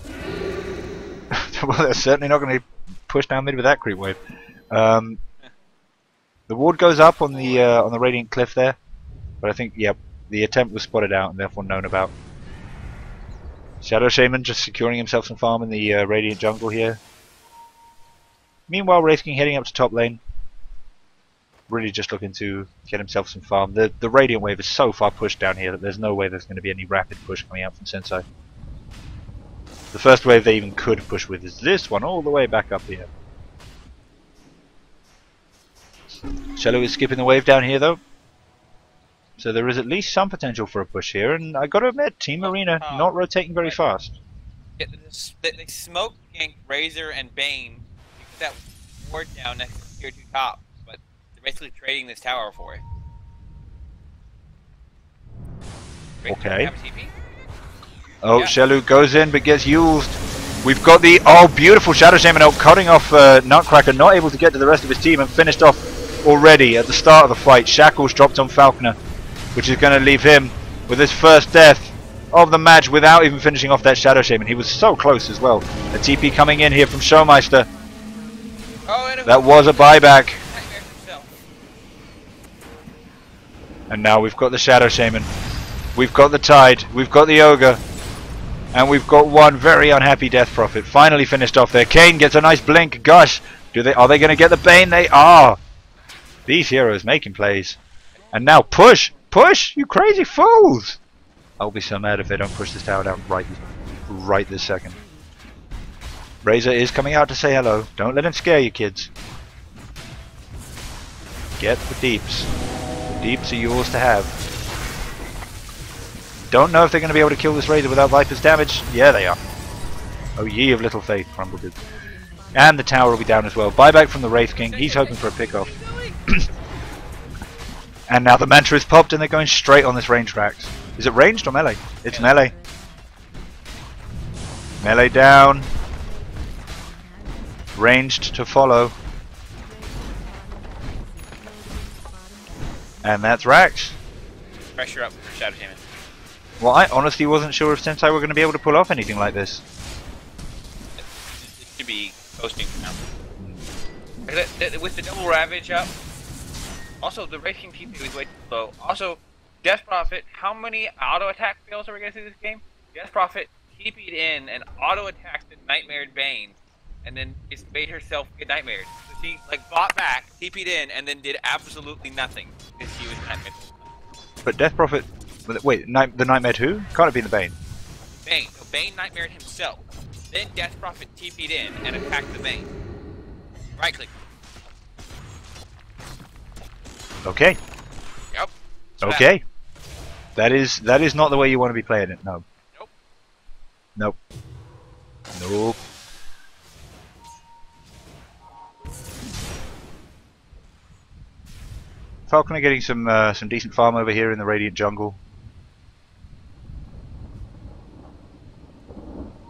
Well, they're certainly not going to push down mid with that creep wave. The ward goes up on the Radiant Cliff there, but I think the attempt was spotted out and therefore known about. Shadow Shaman just securing himself some farm in the Radiant jungle here. Meanwhile, Wraith King heading up to top lane. Really just looking to get himself some farm. The Radiant wave is so far pushed down here that there's no way there's going to be any rapid push coming out from Senseye. The first wave they even could push with is this one all the way back up here. Shello is skipping the wave down here though. So there is at least some potential for a push here, and I gotta admit, Team Arena not rotating very fast. They smoked Gank, Razor, and Bane to get that ward down next to tier 2 top, but they're basically trading this tower for it. Okay. Have a TP? Oh, Yeah. Shellu goes in but gets used. We've got the beautiful Shadow Shaman out cutting off Nutcracker, not able to get to the rest of his team, and finished off already at the start of the fight. Shackles dropped on Falconer, which is going to leave him with his first death of the match without even finishing off that Shadow Shaman. He was so close as well. A TP coming in here from Showmeister. Oh, That was a buyback. And now we've got the Shadow Shaman. We've got the Tide. We've got the Ogre. And we've got one very unhappy Death Prophet. Finally finished off there. Kayn gets a nice blink. Gosh, are they going to get the Bane? They are. These heroes making plays. And now push! Push! You crazy fools! I'll be so mad if they don't push this tower down right this second. Razor is coming out to say hello. Don't let him scare you, kids. Get the deeps. The deeps are yours to have. Don't know if they're going to be able to kill this Razor without Viper's damage. Yeah, they are. Oh, ye of little faith, Crumbledid. And the tower will be down as well. Buyback from the Wraith King. He's hoping for a pick-off. And now the Mantra is popped and they're going straight on this range Rax. Is it ranged or melee? It's melee. Melee down. Ranged to follow. And that's Rax. Pressure up for Shadow Shaman. Well, I honestly wasn't sure if Senseye were going to be able to pull off anything like this. It should be posting now. With the double Ravage up. Also, the Racing TP was way too low. Also, Death Prophet, how many auto attack fails are we going to see this game? Death Prophet TP'd in and auto attacked the Nightmared Bane, and then just made herself get nightmared. So she bought back, TP'd in, and then did absolutely nothing because she was nightmared. But Death Prophet, wait, the Nightmare who? Can't it be the Bane? Bane. So Bane nightmared himself. Then Death Prophet TP'd in and attacked the Bane. Right click. Okay. Yep. So okay. That is not the way you want to be playing it. No. Nope. Nope. Nope. Falconer getting some decent farm over here in the Radiant jungle.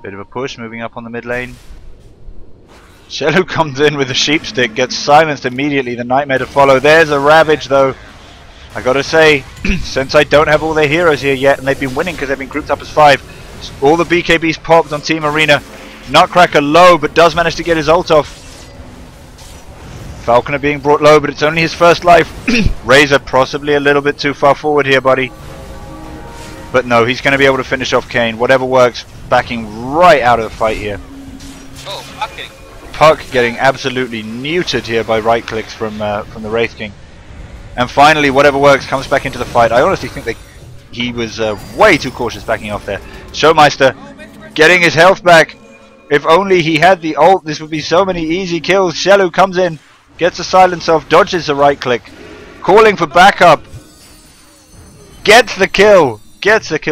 Bit of a push, moving up on the mid lane. Shellu comes in with a sheep stick, gets silenced immediately. The Nightmare to follow. There's a Ravage though. I gotta say, Senseye don't have all their heroes here yet, and they've been winning because they've been grouped up as 5. All the BKBs popped on Team Arena. Nutcracker low, but does manage to get his ult off. Falconer being brought low, but it's only his first life. Razor possibly a little bit too far forward here, buddy. But no, he's going to be able to finish off Kayn. Whatever works, backing right out of the fight here. Oh, Puck getting. Puck getting absolutely neutered here by right clicks from the Wraith King. And finally, whatever works comes back into the fight. I honestly think he was way too cautious backing off there. Showmeister getting his health back. If only he had the ult, this would be so many easy kills. Shellu comes in, gets a silence off, dodges the right click, calling for backup. Gets the kill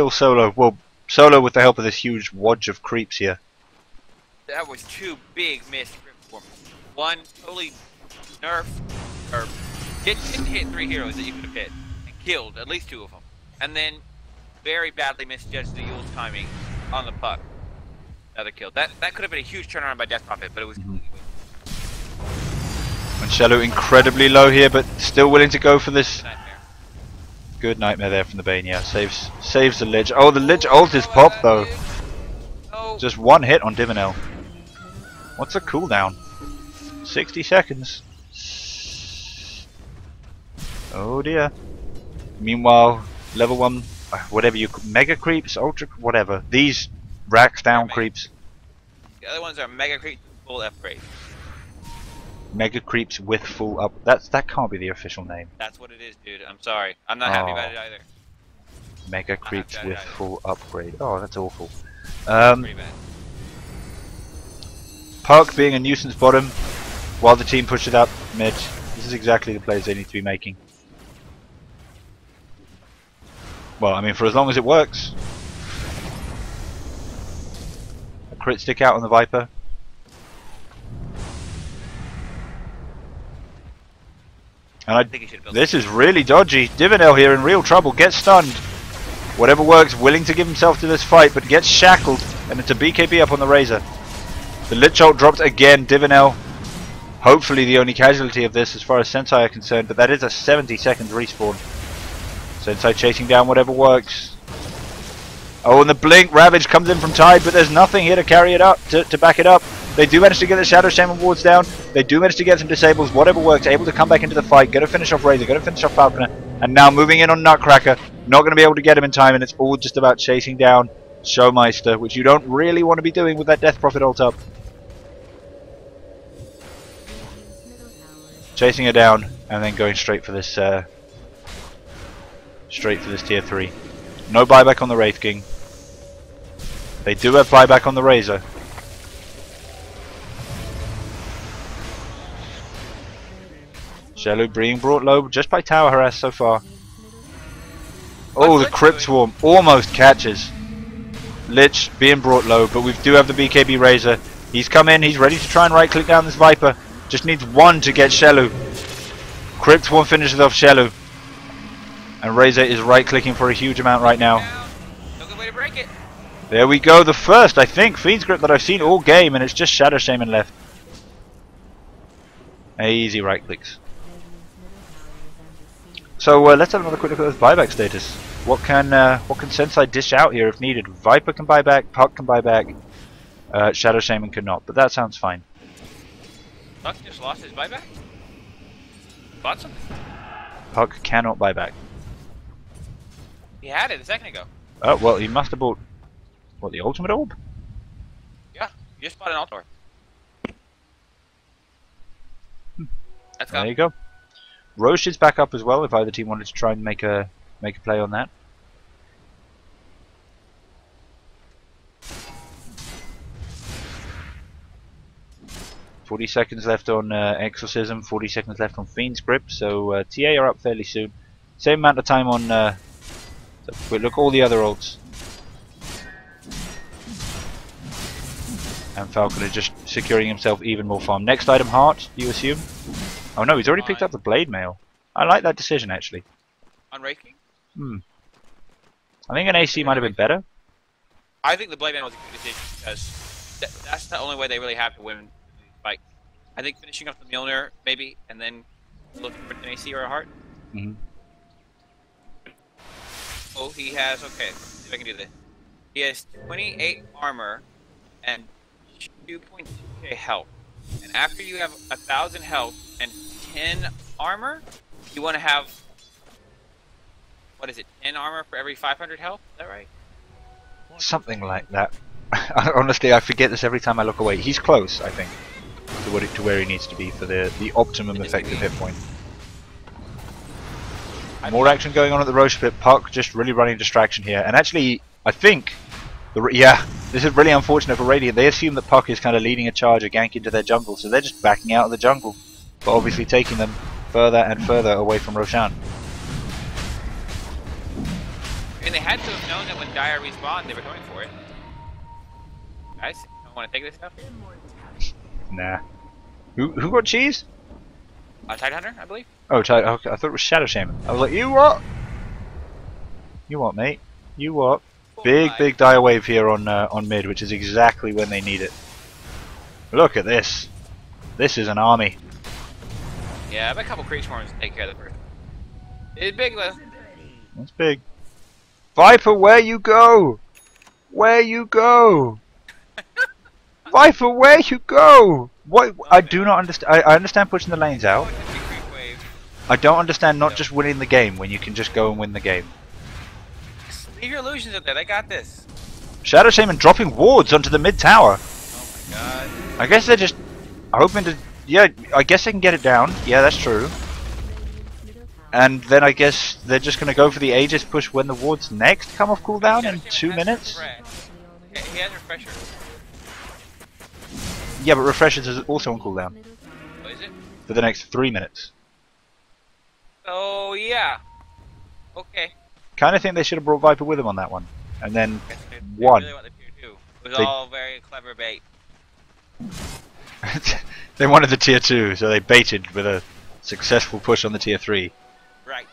solo. Well, Solo with the help of this huge wodge of creeps here. That was 2 big missed for me. One totally nerfed, or didn't hit 3 heroes that you could have hit, and killed at least 2 of them. And then very badly misjudged the Yule's timing on the puck. Another kill. That could have been a huge turnaround by Death Prophet, but it was completely And Shello incredibly low here, but still willing to go for this. nightmare. Good nightmare there from the Bane, yeah. Saves the Lich. Oh, the Lich ult is popped though. Oh, Just 1 hit on Divinel. What's the cooldown? 60 seconds. Oh dear. Meanwhile, level 1, whatever you mega creeps, ultra, whatever. These racks down creeps. the other ones are mega creep full upgrade. Mega creeps with full up. That can't be the official name. That's what it is, dude. I'm sorry. I'm not happy about it either. Mega creeps that with either. full upgrade. Oh, that's awful. Pretty bad. Puck being a nuisance bottom while the team pushes up mid. This is exactly the plays they need to be making. Well, I mean, for as long as it works. A crit stick out on the Viper. And I think he should have built this is really dodgy. Divinel here in real trouble. Gets stunned. Whatever works, willing to give himself to this fight, but gets shackled. And it's a BKB up on the Razor. The Lich ult dropped again. Divinel, hopefully the only casualty of this as far as Senseye are concerned, but that is a 70 seconds respawn. Senseye chasing down whatever works. Oh, and the blink. Ravage comes in from Tide, but there's nothing here to carry it up, to back it up. They do manage to get the Shadow Shaman wards down. They do manage to get some disables. Whatever works, able to come back into the fight. Going to finish off Razor, going to finish off Falconer. And now moving in on Nutcracker. Not going to be able to get him in time, and it's all just about chasing down Showmeister, which you don't really want to be doing with that Death Prophet ult up. Chasing her down, and then going straight for this tier 3. No buyback on the Wraith King. They do have buyback on the Razor. Shello being brought low just by tower harass so far. Oh, the Crypt Swarm almost catches. Lich being brought low, but we do have the BKB Razor. He's come in, he's ready to try and right click down this Viper. Just needs 1 to get Shello. Crypt Swarm finishes off Shello. And Razor is right clicking for a huge amount right now. No good way to break it. There we go, the first, I think, Fiend's Grip that I've seen all game, and it's just Shadow Shaman left. Easy right clicks. So let's have another quick look at this buyback status. What can Senseye dish out here if needed? Viper can buy back, Puck can buy back, Shadow Shaman cannot, but that sounds fine. Puck just lost his buyback? Bought something? Puck cannot buy back. He had it a second ago. Oh, well, he must have bought, what, the Ultimate Orb? Yeah, you just bought an Altor. That's There gone. you go. Roche is back up as well if either team wanted to try and make a play on that. "40 seconds left on Exorcism, 40 seconds left on Fiend's Grip, so TA are up fairly soon. Same amount of time on so quick look, all the other ults. And Falconer just securing himself even more farm. Next item, Heart, do you assume? Oh no, he's already picked up the Blade Mail. I like that decision actually. On Wraith King? I think an AC might have been better. I think the Blade Man was a good decision because that's the only way they really have to win. Like, I think finishing up the Mjolnir maybe, and then looking for an AC or a Heart. Oh, he has. Okay, let's see if I can do this. He has 28 armor and 2.2k health. And after you have 1,000 health and 10 armor, you want to have, what is it, 10 armor for every 500 health? Is that right? Something like that. Honestly, I forget this every time I look away. He's close, I think, to where he needs to be for the optimum effective hit point. More action going on at the Roche pit. Puck just really running distraction here. And actually, I think, this is really unfortunate for Radiant. They assume that Puck is kind of leading a charge, a gank into their jungle, so they're just backing out of the jungle, but obviously taking them further and further away from Roshan. mean, they had to have known that when Dire respawned, they were going for it. Guys, don't want to take this stuff? Nah. Who got cheese? Tidehunter, I believe. Oh, okay, I thought it was Shadow Shaman. I was like, you what? You what, mate? You what? Oh Big dire wave here on mid, which is exactly when they need it. Look at this. This is an army. Yeah, I bet a couple creep swarms take care of the first. It's big though. That's big. Viper, where you go? Where you go? Viper, where you go? What? I do not understand. I understand pushing the lanes out. I don't understand not just winning the game when you can just go and win the game. Leave your illusions up there. They got this. Shadow Shaman dropping wards onto the mid tower. Oh my god. I guess they're just hoping to. Yeah, I guess they can get it down. Yeah, that's true. And then I guess they're just going to go for the Aegis push when the wards next come off cooldown in 2 minutes. He has refresher. Yeah, but refreshers is also on cooldown What is it? for the next 3 minutes. Oh yeah. Okay. Kind of think they should have brought Viper with him on that one, and then They won. really want the tier 2. It was They- all very clever bait. They wanted the tier 2, so they baited with a successful push on the tier 3. Right.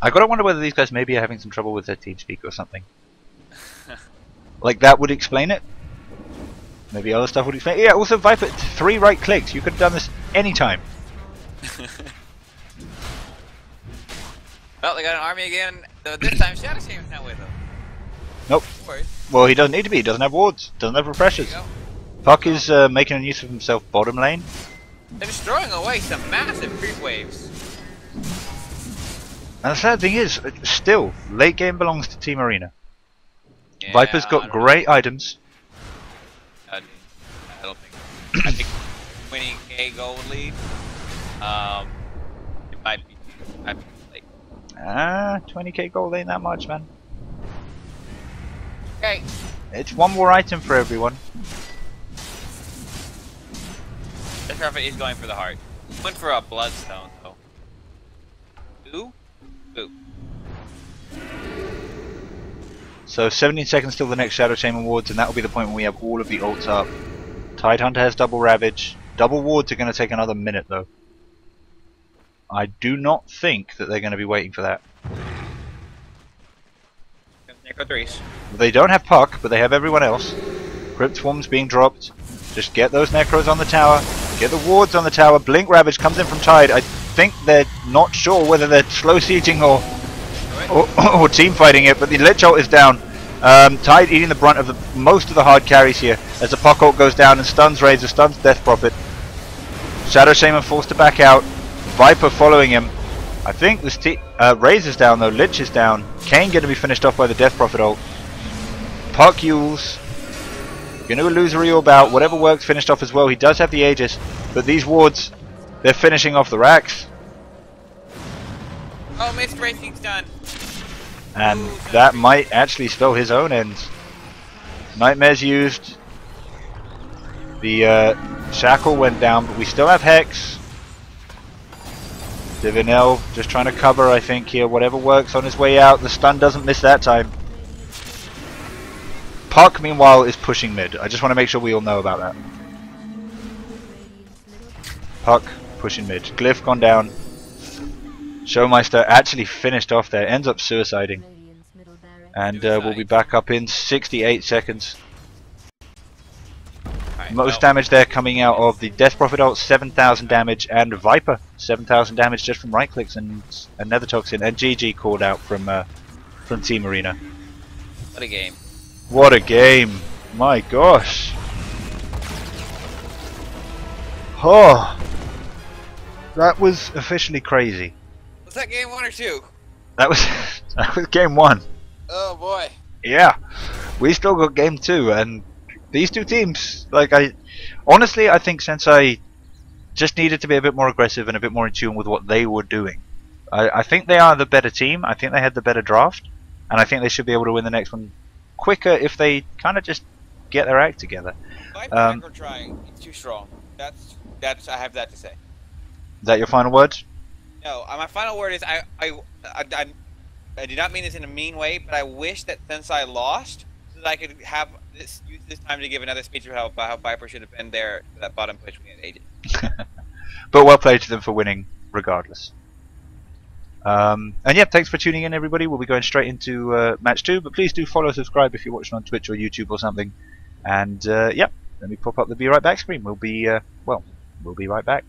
I gotta wonder whether these guys maybe are having some trouble with their TeamSpeak or something. Like that would explain it. Maybe other stuff would explain it. Yeah, also Viper, 3 right clicks. You could have done this anytime. Well, they got an army again. Though this time Shadow Shaman's not with them. Nope. No worries. Well, he doesn't need to be. He doesn't have wards. Doesn't have There refreshers. you go. Puck is making a use of himself bottom lane. They're just throwing away some massive creep waves. And the sad thing is, still, late game belongs to Team Arena. Yeah, Viper's I got don't great items. know. I don't think. I think winning a gold lead. It might be late. 20k gold ain't that much, man. Okay. It's one more item for everyone. This prophet is going for the heart. Went for a bloodstone though. Ooh. Ooh. So 17 seconds till the next Shadow Shaman wards, and that will be the point when we have all of the ults up. Tidehunter has double Ravage. Double wards are going to take another minute though. I do not think that they're going to be waiting for that. Necro 3s. They don't have Puck, but they have everyone else. Crypt Swarm's being dropped. Just get those Necros on the tower. Get the wards on the tower. Blink Ravage comes in from Tide. I think they're not sure whether they're slow sieging or team fighting it, but the Lich ult is down. Tide eating the brunt of most of the hard carries here as the Puck ult goes down and stuns Razor, stuns Death Prophet. Shadow Shaman forced to back out. Viper following him. I think this Razor's down though, Lich is down. Kane going to be finished off by the Death Prophet ult. Puck Yules. Going to lose a real bout. Whatever works finished off as well. He does have the Aegis, but these wards, they're finishing off the racks. Oh, Mist Racing's done. And Ooh, that might actually spell his own ends. Nightmare's used. The Shackle went down, but we still have Hex. Divinel just trying to cover, I think, here. Whatever works on his way out. The stun doesn't miss that time. Puck, meanwhile, is pushing mid. I just want to make sure we all know about that. Puck pushing mid. Glyph gone down. Showmeister actually finished off there. Ends up suiciding. And we'll be back up in 68 seconds. Right, Most well, damage there coming out of the Death Prophet ult, 7,000 damage, and Viper, 7,000 damage just from right clicks and Nether Toxin, and GG called out from Team Arena. What a game. What a game! My gosh! Oh, that was officially crazy. Was that game 1 or 2? That was that was game 1. Oh boy. Yeah, we still got game 2, and these two teams, like honestly, I think Senseye just needed to be a bit more aggressive and a bit more in tune with what they were doing. I think they are the better team. I think they had the better draft, and I think they should be able to win the next one quicker if they kind of just get their act together. Viper Macro trying. It's too strong. That's I have that to say. Is that your final words? No, my final word is I do not mean this in a mean way, but I wish that Senseye lost so that I could have use this time to give another speech about how Viper should have been there for that bottom push when he had ages. But well played to them for winning regardless. And yeah, thanks for tuning in, everybody. We'll be going straight into match 2, but please do follow, subscribe if you're watching on Twitch or YouTube or something. And yeah, let me pop up the Be Right Back screen. We'll be we'll be right back.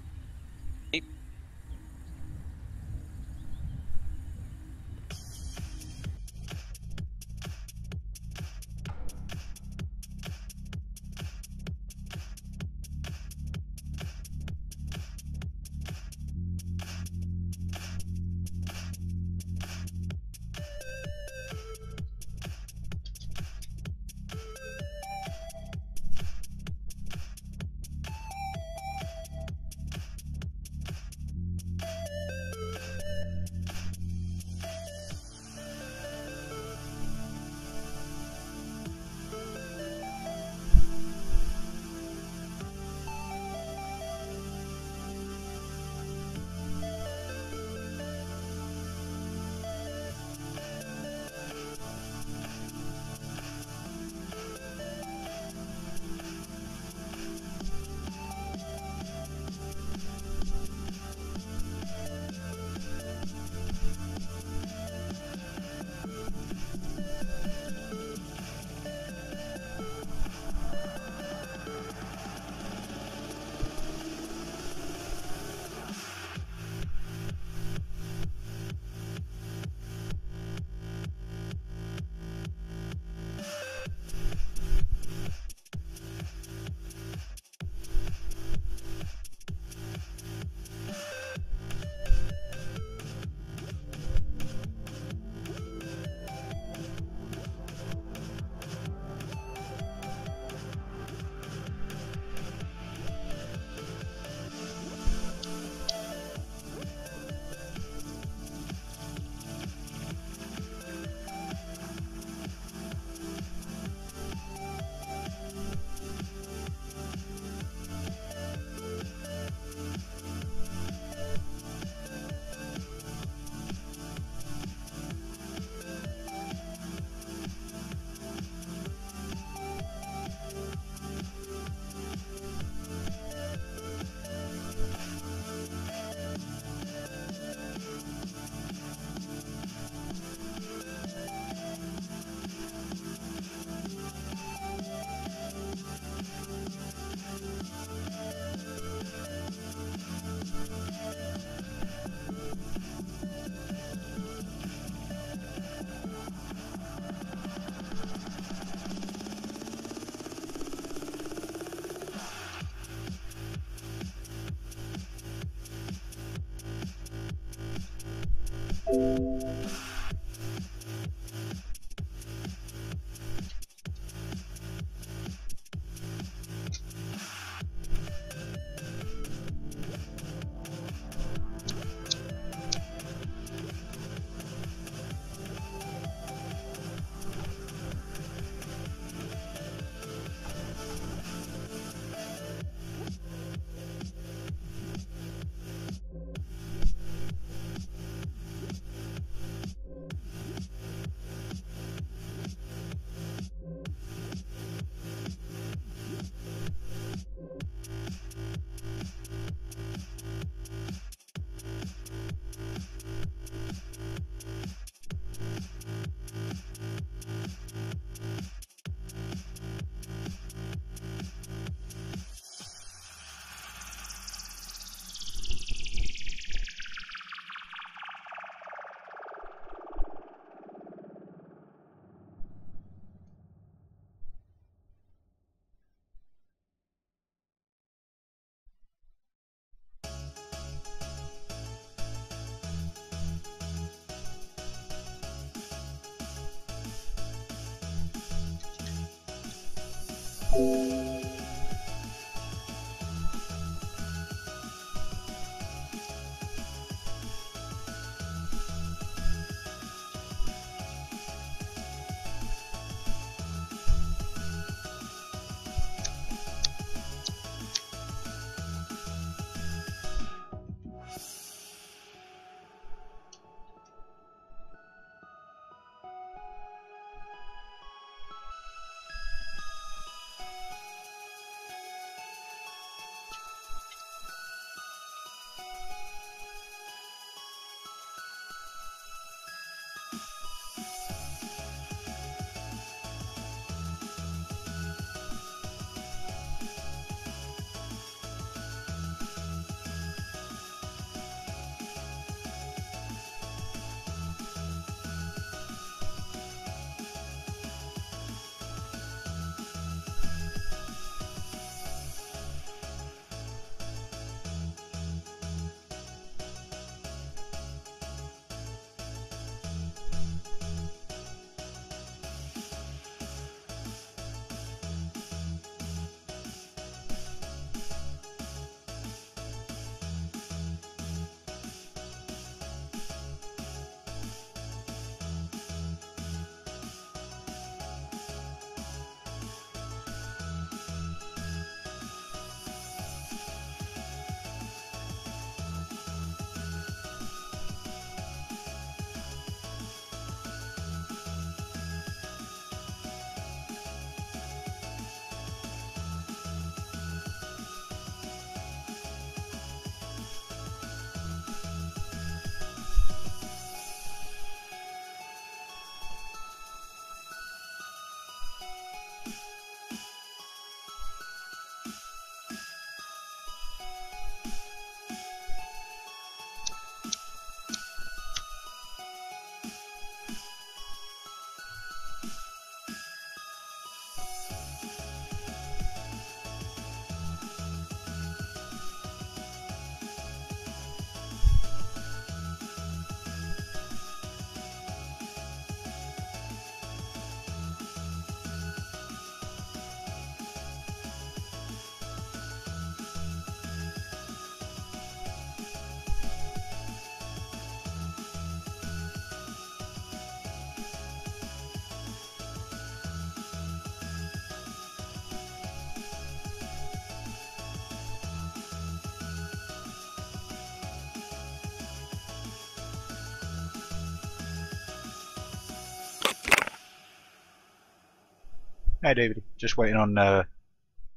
Hey, David. Just waiting on an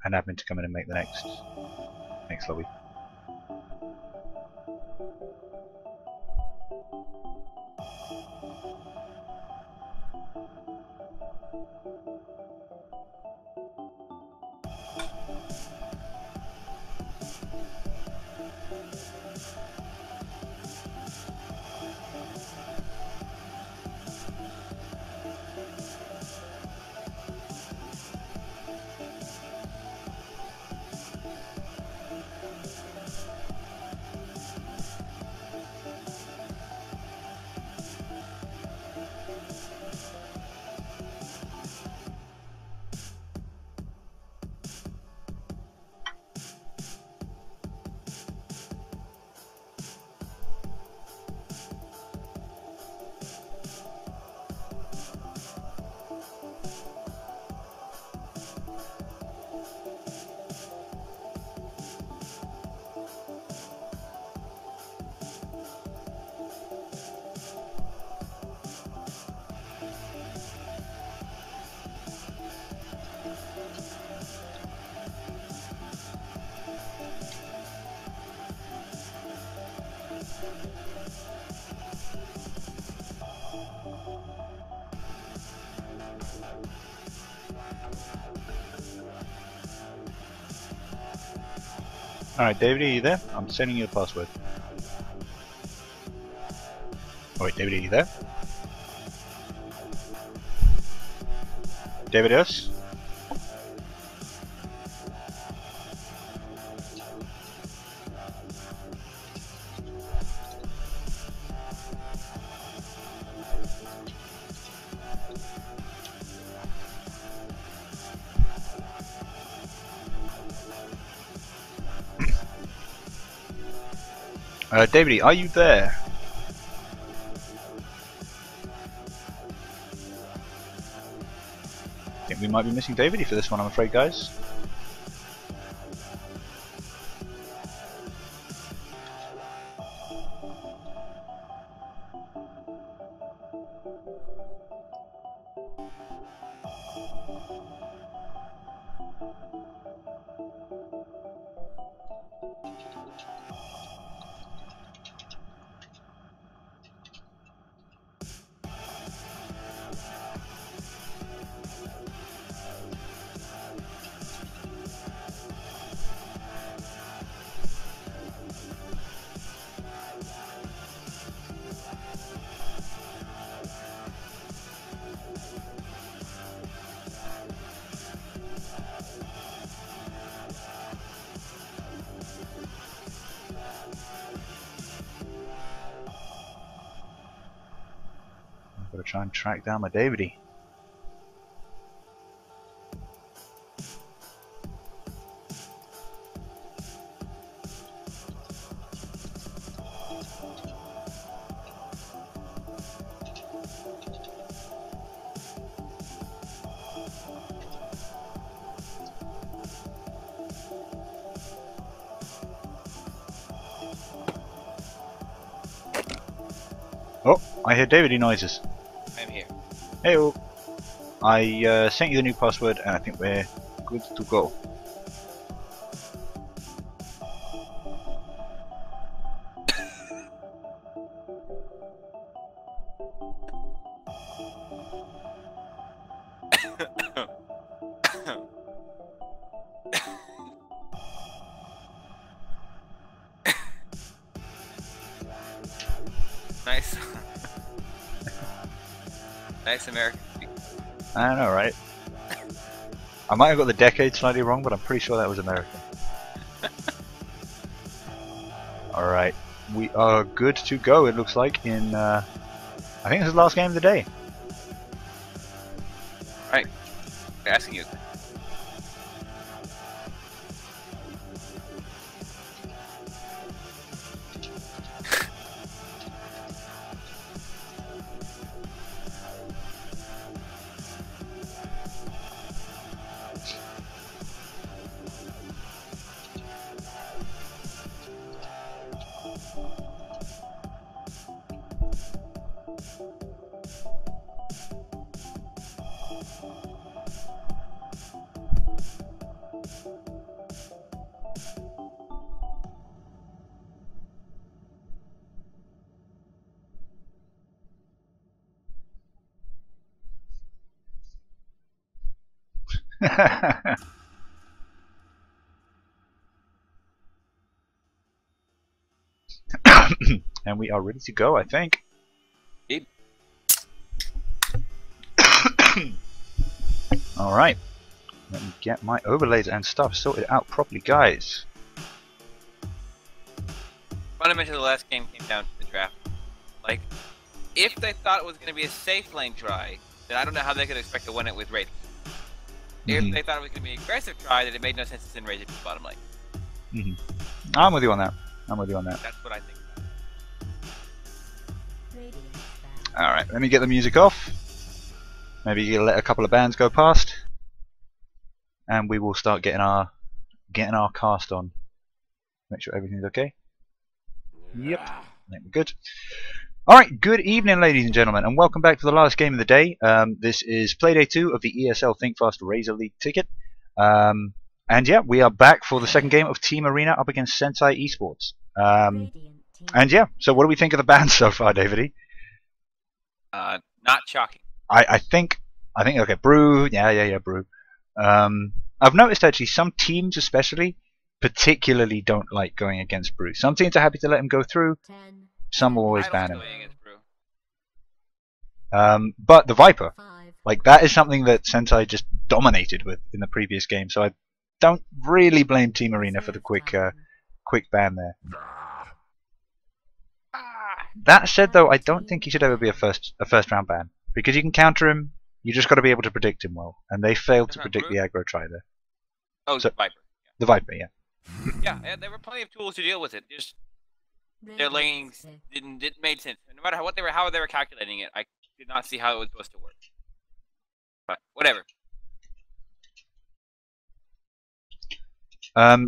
admin to come in and make the next lobby. Alright, David, are you there? I'm sending you the password. Oh, wait, David, are you there? David S? David, are you there? I think we might be missing David for this one, I'm afraid, guys. I've got to try and track down my David. Oh, I hear David noises. I'm here. Hey, I sent you the new password and I think we're good to go. Nice. Nice American. I know, right? I might have got the decade slightly wrong, but I'm pretty sure that was American. Alright, we are good to go, it looks like, in, I think this is the last game of the day. Right. They're asking you. And we are ready to go, I think. Indeed. Alright. Let me get my overlays and stuff sorted out properly, guys. Fundamentally, the last game came down to the draft. Like, if they thought it was going to be a safe lane try, then I don't know how they could expect to win it with Raiders. If they thought it was going to be an aggressive try, then it made no sense to send Raiders to the bottom lane. I'm with you on that. I'm with you on that. That's what I think. Alright, let me get the music off. Maybe you let a couple of bands go past. And we will start getting our cast on. Make sure everything's okay. Yep, I think we're good. Alright, good evening ladies and gentlemen, and welcome back to the last game of the day. This is Playday 2 of the ESL Thinkfast Razor League ticket. And yeah, we are back for the second game of Team Arena up against Senseye eSports. And yeah, so what do we think of the band so far, David? Not shocking. I think okay, Brew, yeah, Brew. I've noticed actually some teams especially particularly don't like going against Brew. Some teams are happy to let him go through, some will always ban him. But the Viper, like that is something that Senseye just dominated with in the previous game, so I don't really blame Team Arena for the quick ban there. That said though, I don't think he should ever be a first round ban, because you can counter him, you just got to be able to predict him well, and they failed to predict the aggro try there. Oh, so, the Viper. Yeah. The Viper, yeah. Yeah, there were plenty of tools to deal with it. Just their lanes didn't made sense. No matter how they were calculating it, I did not see how it was supposed to work. But whatever.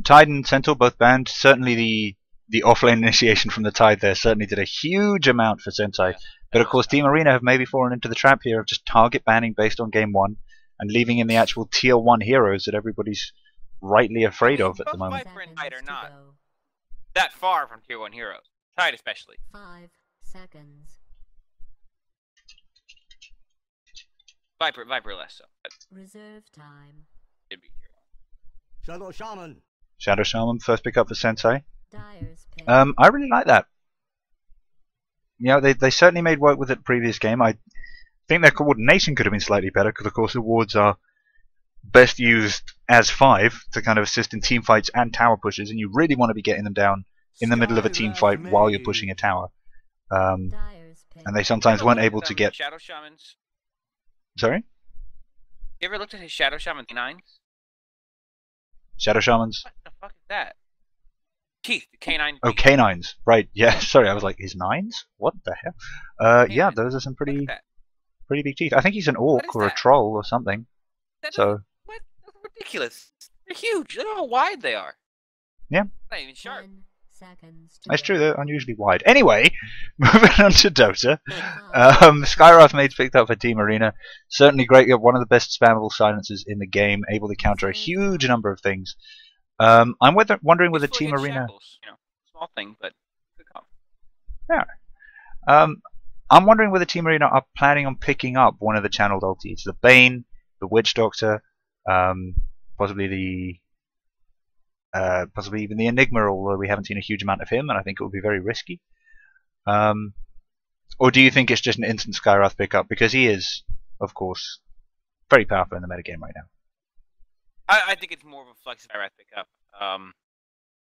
Tide and Centaur both banned. Certainly the offlane initiation from the Tide there certainly did a huge amount for Senseye. Yeah, but of course Team Arena have maybe fallen into the trap here of just target banning based on game 1 and leaving in the actual tier 1 heroes that everybody's rightly afraid of at the moment. Viper and Tide are not that far from tier 1 heroes. Tide especially. 5 seconds. Viper less so. Reserve time. It'd be tier 1. Shadow Shaman. Shadow Shaman, first pick up for Senseye. Dyer's pick. I really like that. You know, they certainly made work with it previous game. I think their coordination could have been slightly better, because of course the wards are best used as 5 to kind of assist in team fights and tower pushes, and you really want to be getting them down in the middle of a team fight while you're pushing a tower. And they sometimes weren't able to get... Shadow Shamans. Sorry? You ever looked at his Shadow Shaman K9s? Shadow Shamans? What the fuck is that? Teeth, the K9. Oh, K9s. Right, yeah, sorry, I was like, his 9s? What the hell? Yeah, those are some pretty big teeth. I think he's an orc or a troll or something. So... What? That's ridiculous. They're huge. Look how wide they are. Yeah. Not even sharp. That's true, they're unusually wide. Anyway, moving on to Dota. Skywrath Maid's picked up for Team Arena. Certainly great, one of the best spammable silencers in the game, able to counter a huge number of things. I'm wondering whether Team Arena... Shackles, you know, small thing, but could come. Yeah. I'm wondering whether Team Arena are planning on picking up one of the channeled ultis. The Bane, the Witch Doctor, possibly even the Enigma, although we haven't seen a huge amount of him, and I think it would be very risky. Or do you think it's just an instant Skywrath pickup? Because he is, of course, very powerful in the metagame right now. I think it's more of a flex Skywrath pickup.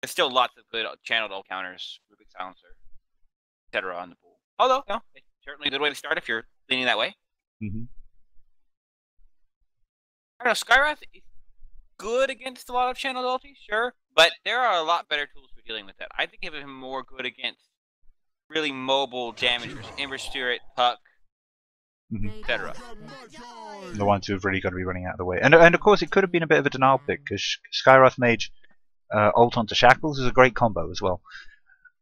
There's still lots of good channeled ult counters, Rubik Silencer, etc. on the pool. Although, no, it's certainly a good way to start if you're leaning that way. I don't know, Skywrath is good against a lot of channeled ultis, sure, but there are a lot better tools for dealing with that. I think of him more good against really mobile damagers, Ember Spirit, Puck, etc. The ones who've really got to be running out of the way. And of course it could have been a bit of a denial pick, because Skywrath Mage ult onto Shackles is a great combo as well.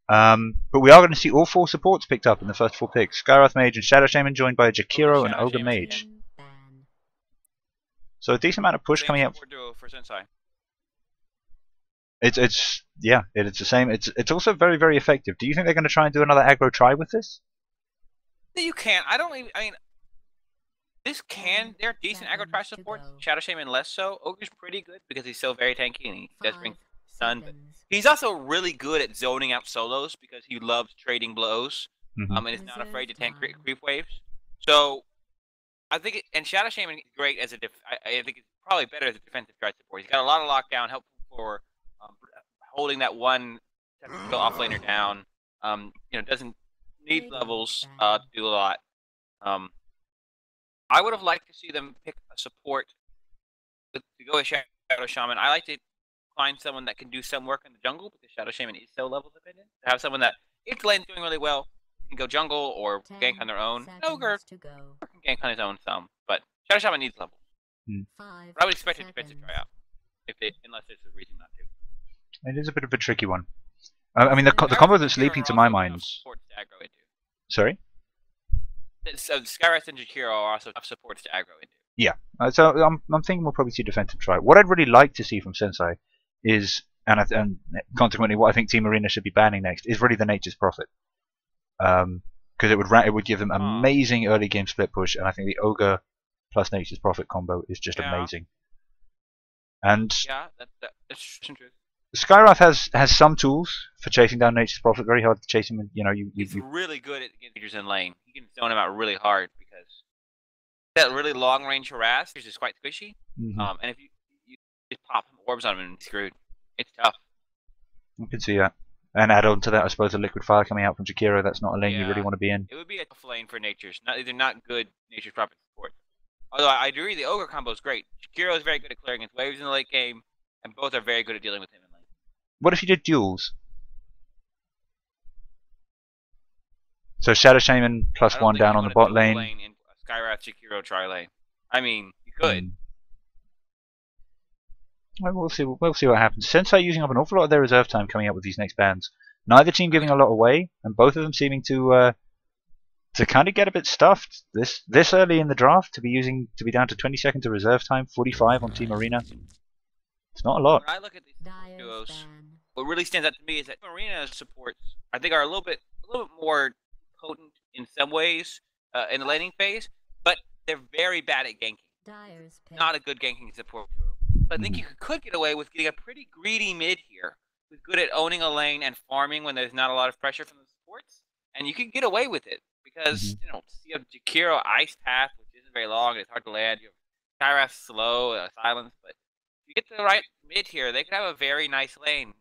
But we are going to see all 4 supports picked up in the first 4 picks. Skywrath Mage and Shadow Shaman joined by a Jakiro and Ogre Mage. So a decent amount of push coming out. For Senseye. It's the same. It's also very, very effective. Do you think they're going to try and do another aggro try with this? You can't. I mean, They're decent aggro trash supports. Shadow Shaman less so. Ogre's pretty good because he's so very tanky and he does bring stun. But he's also really good at zoning out solos because he loves trading blows. And is not afraid to tank creep waves. So I think, and Shadow Shaman is great as a I think it's probably better as a defensive guard support. He's got a lot of lockdown, helpful for holding that one technical offlaner down. Doesn't need levels to do a lot. I would have liked to see them pick a support to go with Shadow Shaman. I like to find someone that can do some work in the jungle because Shadow Shaman is so level dependent. To have someone that, if the lane's doing really well, can go jungle or gank on their own. Ogre can gank on his own some, but Shadow Shaman needs levels. But I would expect a defensive tryout, unless there's a reason not to. It is a bit of a tricky one. I mean, the combo that's leaping to my mind. Sorry? So Skywrath and Jakiro are also tough supports to aggro into. Yeah, so I'm thinking we'll probably see defensive try. What I'd really like to see from Senseye is, and consequently what I think Team Arena should be banning next, is really the Nature's Prophet. Because it would give them amazing early game split push, and I think the Ogre plus Nature's Prophet combo is just amazing. And yeah, that's true. Skywrath has some tools for chasing down Nature's Prophet. Very hard to chase him. And, he's really good at getting creatures in lane. He can zone him out really hard because that really long range harass is just quite squishy. And if you just pop orbs on him and he's screwed, it's tough. You can see that. And add on to that, I suppose, a Liquid Fire coming out from Jakiro. That's not a lane you really want to be in. It would be a tough lane for Nature's. They're not good Nature's Prophet support. Although I agree, the Ogre combo is great. Jakiro is very good at clearing his waves in the late game, and both are very good at dealing with him in lane. What if you did duels? So Shadow Shaman plus one down on the bot lane. In Skywrath Jakiro tri lane. I mean, you could. Well, we'll see what happens. Senseye using up an awful lot of their reserve time coming up with these next bans. Neither team giving a lot away, and both of them seeming to kind of get a bit stuffed this early in the draft to be down to 20 seconds of reserve time, 45 on Team Arena. It's not a lot. When I look at these duos, what really stands out to me is that Arena supports, I think, are a little bit more potent in some ways in the laning phase, but they're very bad at ganking. Not a good ganking support duo. So I think you could get away with getting a pretty greedy mid here, who's good at owning a lane and farming when there's not a lot of pressure from the supports, and you can get away with it because you have Jakiro Ice Path, which isn't very long, and it's hard to land. You have Skywrath slow, Silence, but if you get to the right mid here, they could have a very nice lane.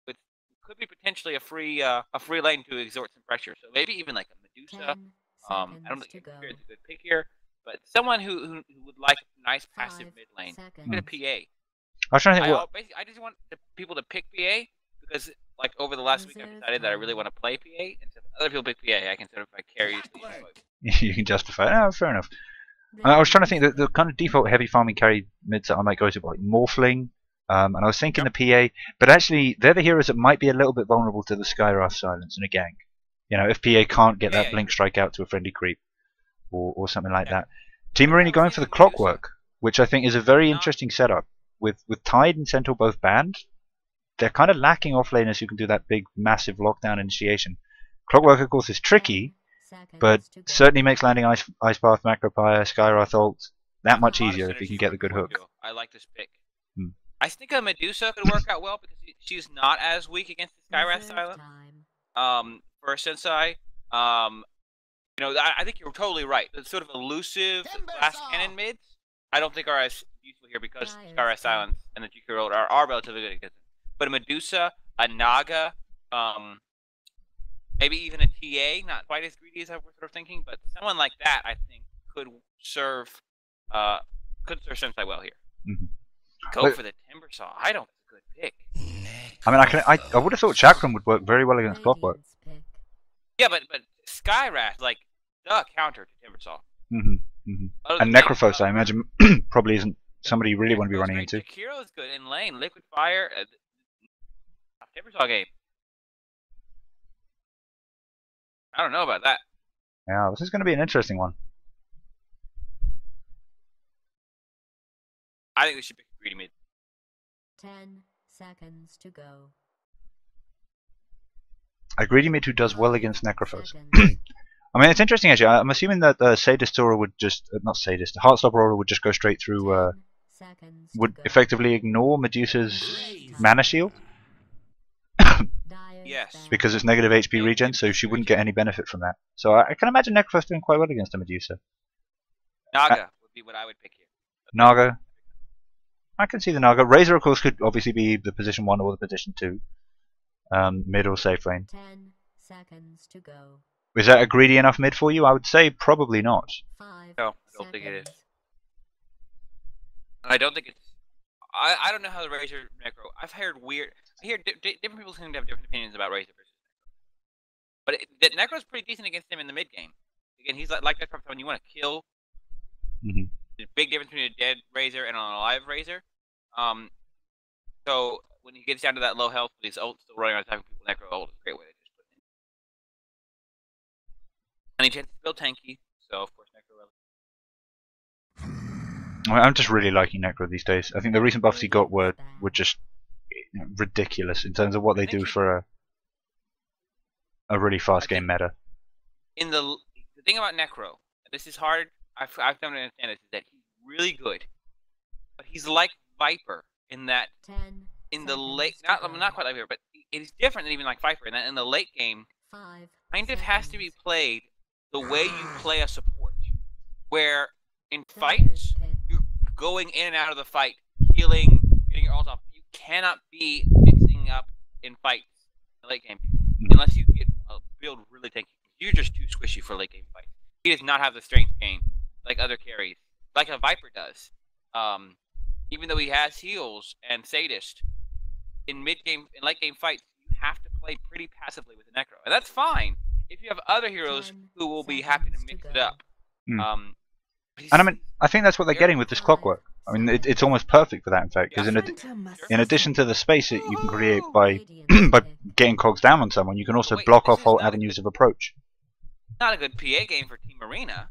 With could be potentially a free lane to exert some pressure. So maybe even like a Medusa. I don't think it's a good pick here, but someone who would like a nice passive mid lane. Get a PA. I was trying to think. I just want the people to pick PA because, like, over the last week, I've decided that I really want to play PA, and so if other people pick PA, I can sort of vicariously. You can justify it. Oh, fair enough. I was trying to think that the kind of default heavy farming carry mids that I might go to, like Morphling, and I was thinking the PA, but actually they're the heroes that might be a little bit vulnerable to the Skywrath Silence and a gank. If PA can't get that blink strike out to a friendly creep or something like that. Team Arena going for the Clockwork, which I think is a very interesting setup. With Tide and Centaur both banned, they're kind of lacking offlaners who can do that big, massive lockdown initiation. Clockwork, of course, is tricky, but certainly makes landing Ice Path, Macropire, Skywrath ult that much easier if you can get the good hook. I like this pick. I think a Medusa could work out well because she's not as weak against the Skywrath Silence. For Senseye, I think you're totally right. The sort of elusive glass cannon mids, I don't think are as useful here because Skywrath Silence and the Jakiro are relatively good against them. But a Medusa, a Naga, maybe even a TA, not quite as greedy as I was sort of thinking, but someone like that I think could serve Senseye well here. Go for the Timbersaw. I don't think it's a good pick. I mean, I would have thought Chakram would work very well against Clockwork. Yeah, but Skywrath, like, the counter to Timbersaw. And Necrophos, I imagine, probably isn't somebody you really want to be running into. Jakiro is good in lane. Liquid Fire, Timbersaw game. I don't know about that. Yeah, this is going to be an interesting one. I think we should pick greedy mid. 10 seconds to go. A greedy mid who does well against Necrophos. I mean, it's interesting actually. I'm assuming that Sadist Aura would just not Sadist, Heartstopper Aura would just go straight through. 10 seconds to Would go. effectively ignore Medusa's mana shield Dyer's Yes. banned. because it's negative HP regen, so she wouldn't get any benefit from that. So I can imagine Necrophos doing quite well against a Medusa. Naga would be what I would pick here. Naga, I can see the Naga. Razor, of course, could obviously be the position 1 or the position 2, mid or safe lane. 10 seconds to go. Is that a greedy enough mid for you? I would say probably not. 5 No, I don't think it is. seconds. I don't think it's. I don't know how the Razor Necro. I've heard weird. I hear different people seem to have different opinions about Razor versus Necro. But that Necro's pretty decent against him in the mid game. Again, he's like that when you want to kill. Mhm. There's a big difference between a dead Razor and an alive Razor. So when he gets down to that low health, but his ult still running on attacking people, Necro ult is a great way to just put it in. And he tends to build tanky, so of course Necro. I'm just really liking Necro these days. I think the recent buffs he got were just ridiculous in terms of what they do for a really fast game meta. In the thing about Necro, this is hard. I've come to understand this, is that he's really good, but he's like Viper in that 10 in the seconds late, to not go. quite like Viper, but it is different than even like Viper in that in the late game, 5 kind of has to be seconds. played the way you play a support, where in Dyer's fights pick. you're going in and out of the fight, healing, getting your ult off. You cannot be mixing up in fights in the late game unless you get a build really tanky. You're just too squishy for late game fights. He does not have the strength gain like other carries, like a Viper does. Even though he has heals and Sadist, in late game fights, you have to play pretty passively with the Necro, and that's fine if you have other heroes 10 who will be happy to seconds to mix go. it up. And I mean, I think that's what they're getting with this clockwork. I mean, it's almost perfect for that, in fact, because in addition to the space that you can create by Radiant's by pick. getting cogs down on someone, you can also Wait, block this off is whole not a avenues good- of approach. Not a good PA game for Team Arena.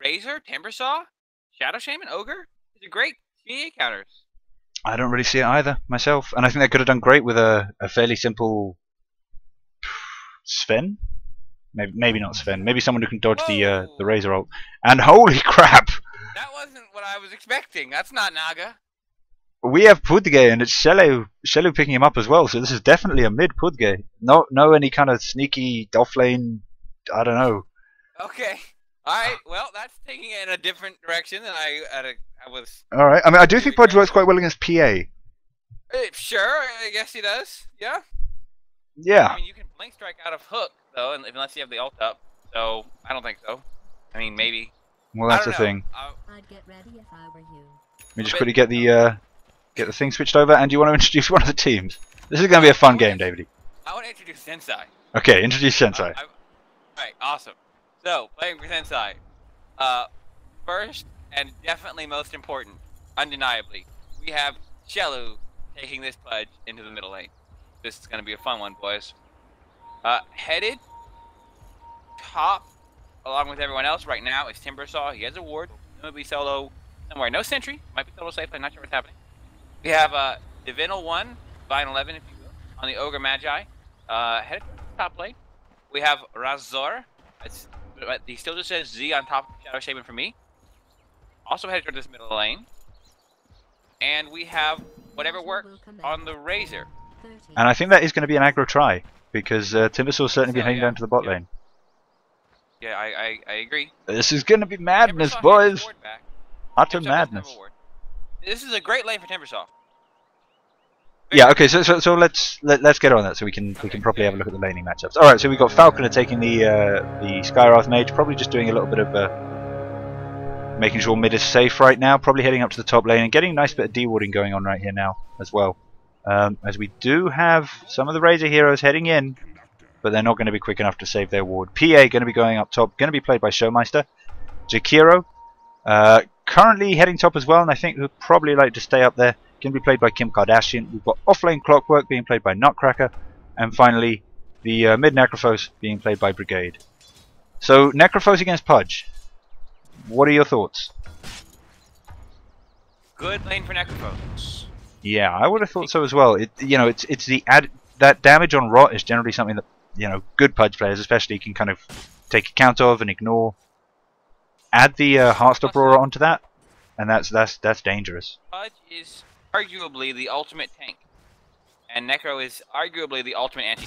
Razor, Timbersaw, Shadow Shaman, Ogre. These are great PA counters. I don't really see it either myself, and I think they could have done great with a fairly simple Sven. Maybe not Sven. Maybe someone who can dodge the Whoa. Razor ult. And holy crap, That wasn't what I was expecting. That's not Naga. we have Pudge and it's Shello picking him up as well. So this is definitely a mid Pudge. No any kind of sneaky offlane. I don't know. Okay. Alright, well, that's taking it in a different direction than I was... All right. I mean, I do think Pudge works quite well against PA. Sure, I guess he does. Yeah. Yeah. I mean, you can blink strike out of hook, though, unless you have the ult up. So, I don't think so. I mean, maybe. Well, that's I the don't know. thing. I'd get ready if I were you. Let me just quickly get the thing switched over. And do you want to introduce one of the teams? This is going to be a fun game, Davey. I want to introduce Senseye. Okay, introduce Sensei. Alright, awesome. So, playing for Senseye. First, and definitely most important, undeniably, we have Shellu taking this pudge into the middle lane. This is going to be a fun one, boys. Headed top, along with everyone else right now, is Timbersaw. He has a ward. He'll be solo somewhere. No sentry. Might be solo safe. I'm not sure what's happening. We have Divinal 1, Vine 11, if you will, on the Ogre Magi. Headed to the top lane. We have Razor. He still just says Z on top of Shadow Shaman for me. Also headed toward this middle lane. And we have whatever works on the Razor. 30 And I think that is going to be an aggro try because Timbersaw will certainly be So, heading yeah, down to the bot yeah. lane. Yeah, I agree. This is going to be madness, Timbersaw has boys. his ward back. Utter Timbersaw doesn't have a madness. ward. This is a great lane for Timbersaw. Yeah. Okay. So let's get on that so we can properly have a look at the laning matchups. All right. So we've got Falconer taking the Skywrath Mage, probably just doing a little bit of making sure mid is safe right now. Probably heading up to the top lane and getting a nice bit of dewarding going on right here now as well. As we do have some of the Razor heroes heading in, but they're not going to be quick enough to save their ward. PA going to be going up top, going to be played by Showmeister. Jakiro currently heading top as well, and I think he'll probably like to stay up there. Going to be played by Kim Kardashian. We've got offlane Clockwork being played by Nutcracker, and finally the mid Necrophos being played by Brigade. So Necrophos against Pudge. What are your thoughts? Good lane for Necrophos. Yeah, I would have thought so as well. It's the that damage on rot is generally something that you know, good Pudge players especially can kind of take account of and ignore. Add the Heartstop Aurora onto that, and that's dangerous. Pudge is arguably the ultimate tank, and Necro is arguably the ultimate anti.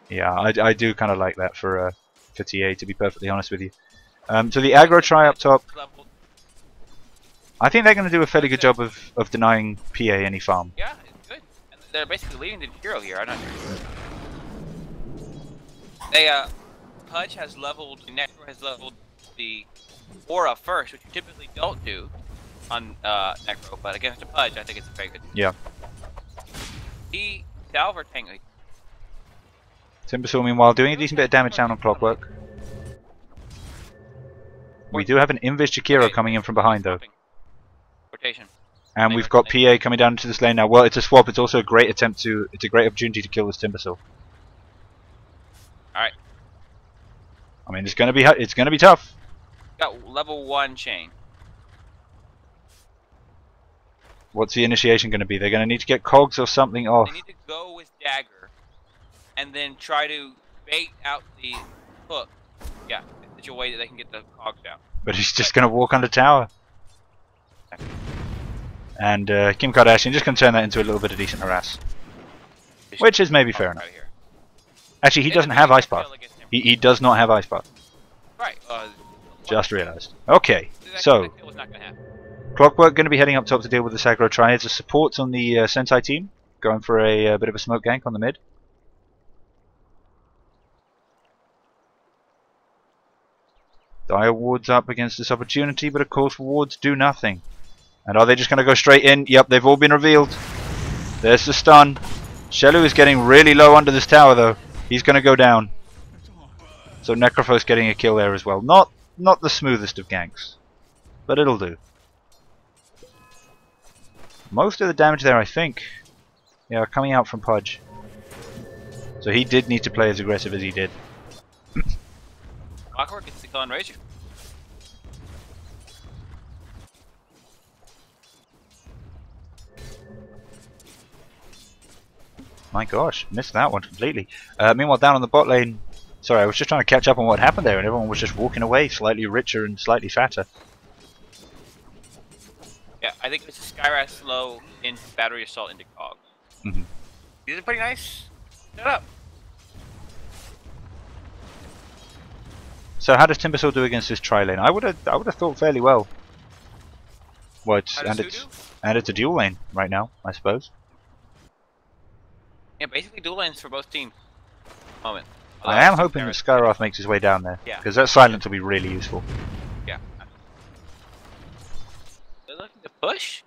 Yeah, I do kind of like that for TA, to be perfectly honest with you. So the aggro try up top, I think they're going to do a fairly good job of denying PA any farm. Yeah, it's good. And they're basically leaving the hero here. I'm not sure. They Pudge has leveled, Necro has leveled the Aura first, which you typically don't do on Necro, but against a Pudge, I think it's very good. Yeah. The Salver tank. Timbersaw, meanwhile, doing a decent bit of damage down on Clockwork. We do have an Invis Jakiro coming in from behind, though. Rotation. And we've got PA coming down into this lane now. Well, it's a swap. It's also a great attempt to. It's a great opportunity to kill this Timbersaw. Alright. I mean, it's gonna be tough. Got level 1 chain. What's the initiation going to be? They're going to need to get cogs or something off. They need to go with Dagger, and then try to bait out the hook. Yeah, in such a way that they can get the cogs out. But he's just going to walk under tower. And Kim Kardashian just going to turn that into a little bit of decent harass. Which is maybe fair enough. Actually, he doesn't have Ice Path. He does not have Ice Path. Right. Just realised. Okay, so Clockwork going to be heading up top to deal with the aggro triads. The supports on the Senseye team going for a bit of a smoke gank on the mid. Dire wards up against this opportunity, but of course wards do nothing. And are they just going to go straight in? Yep, they've all been revealed. There's the stun. Shelu is getting really low under this tower though. He's going to go down. So Necrophos getting a kill there as well. Not the smoothest of ganks, but it'll do. Most of the damage there, I think, yeah, coming out from Pudge. So he did need to play as aggressive as he did. Clockwork gets the kill on Razor. My gosh, missed that one completely. Meanwhile, down on the bot lane, sorry, I was just trying to catch up on what happened there, and everyone was just walking away, slightly richer and slightly fatter. Yeah, I think it's a Skyrath slow into Battery Assault into Cog. These are pretty nice. Shut up. So how does Timbersaw do against this tri lane? I would have thought fairly well. Well, it's a dual lane right now, I suppose. Yeah, basically dual lanes for both teams. Moment. I am hoping that Skyrath makes his way down there, because that silence will be really useful. Yeah. They're looking to push?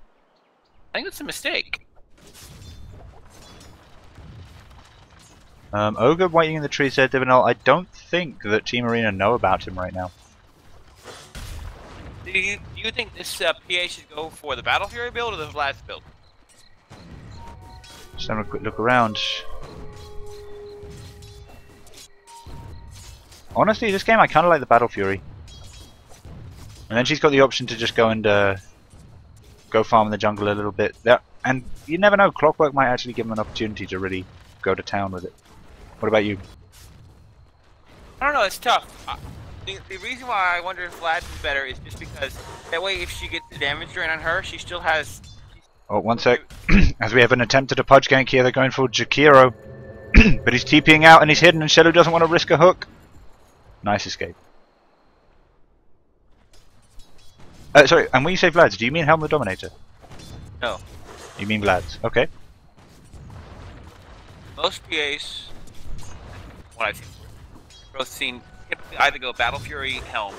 I think that's a mistake. Ogre waiting in the trees there, Divinal. I don't think that Team Arena know about him right now. Do you think this PA should go for the Battle Fury build or the Vlad's build? Just having a quick look around. Honestly, this game I kind of like the Battle Fury. And then she's got the option to just go and go farm in the jungle a little bit. And you never know, Clockwork might actually give him an opportunity to really go to town with it. What about you? I don't know, it's tough. The reason why I wonder if Vlad's is better is just because that way if she gets the damage drain on her, she still has... Oh, one sec. As we have an attempt at a Pudge gank here, they're going for Jakiro. But he's TPing out and he's hidden and Shelu doesn't want to risk a hook. Nice escape. Sorry, and when you say Vlad's, do you mean Helm the Dominator? No. You mean Vlad's, okay. Most PAs, what I've seen, typically either go Battle Fury Helm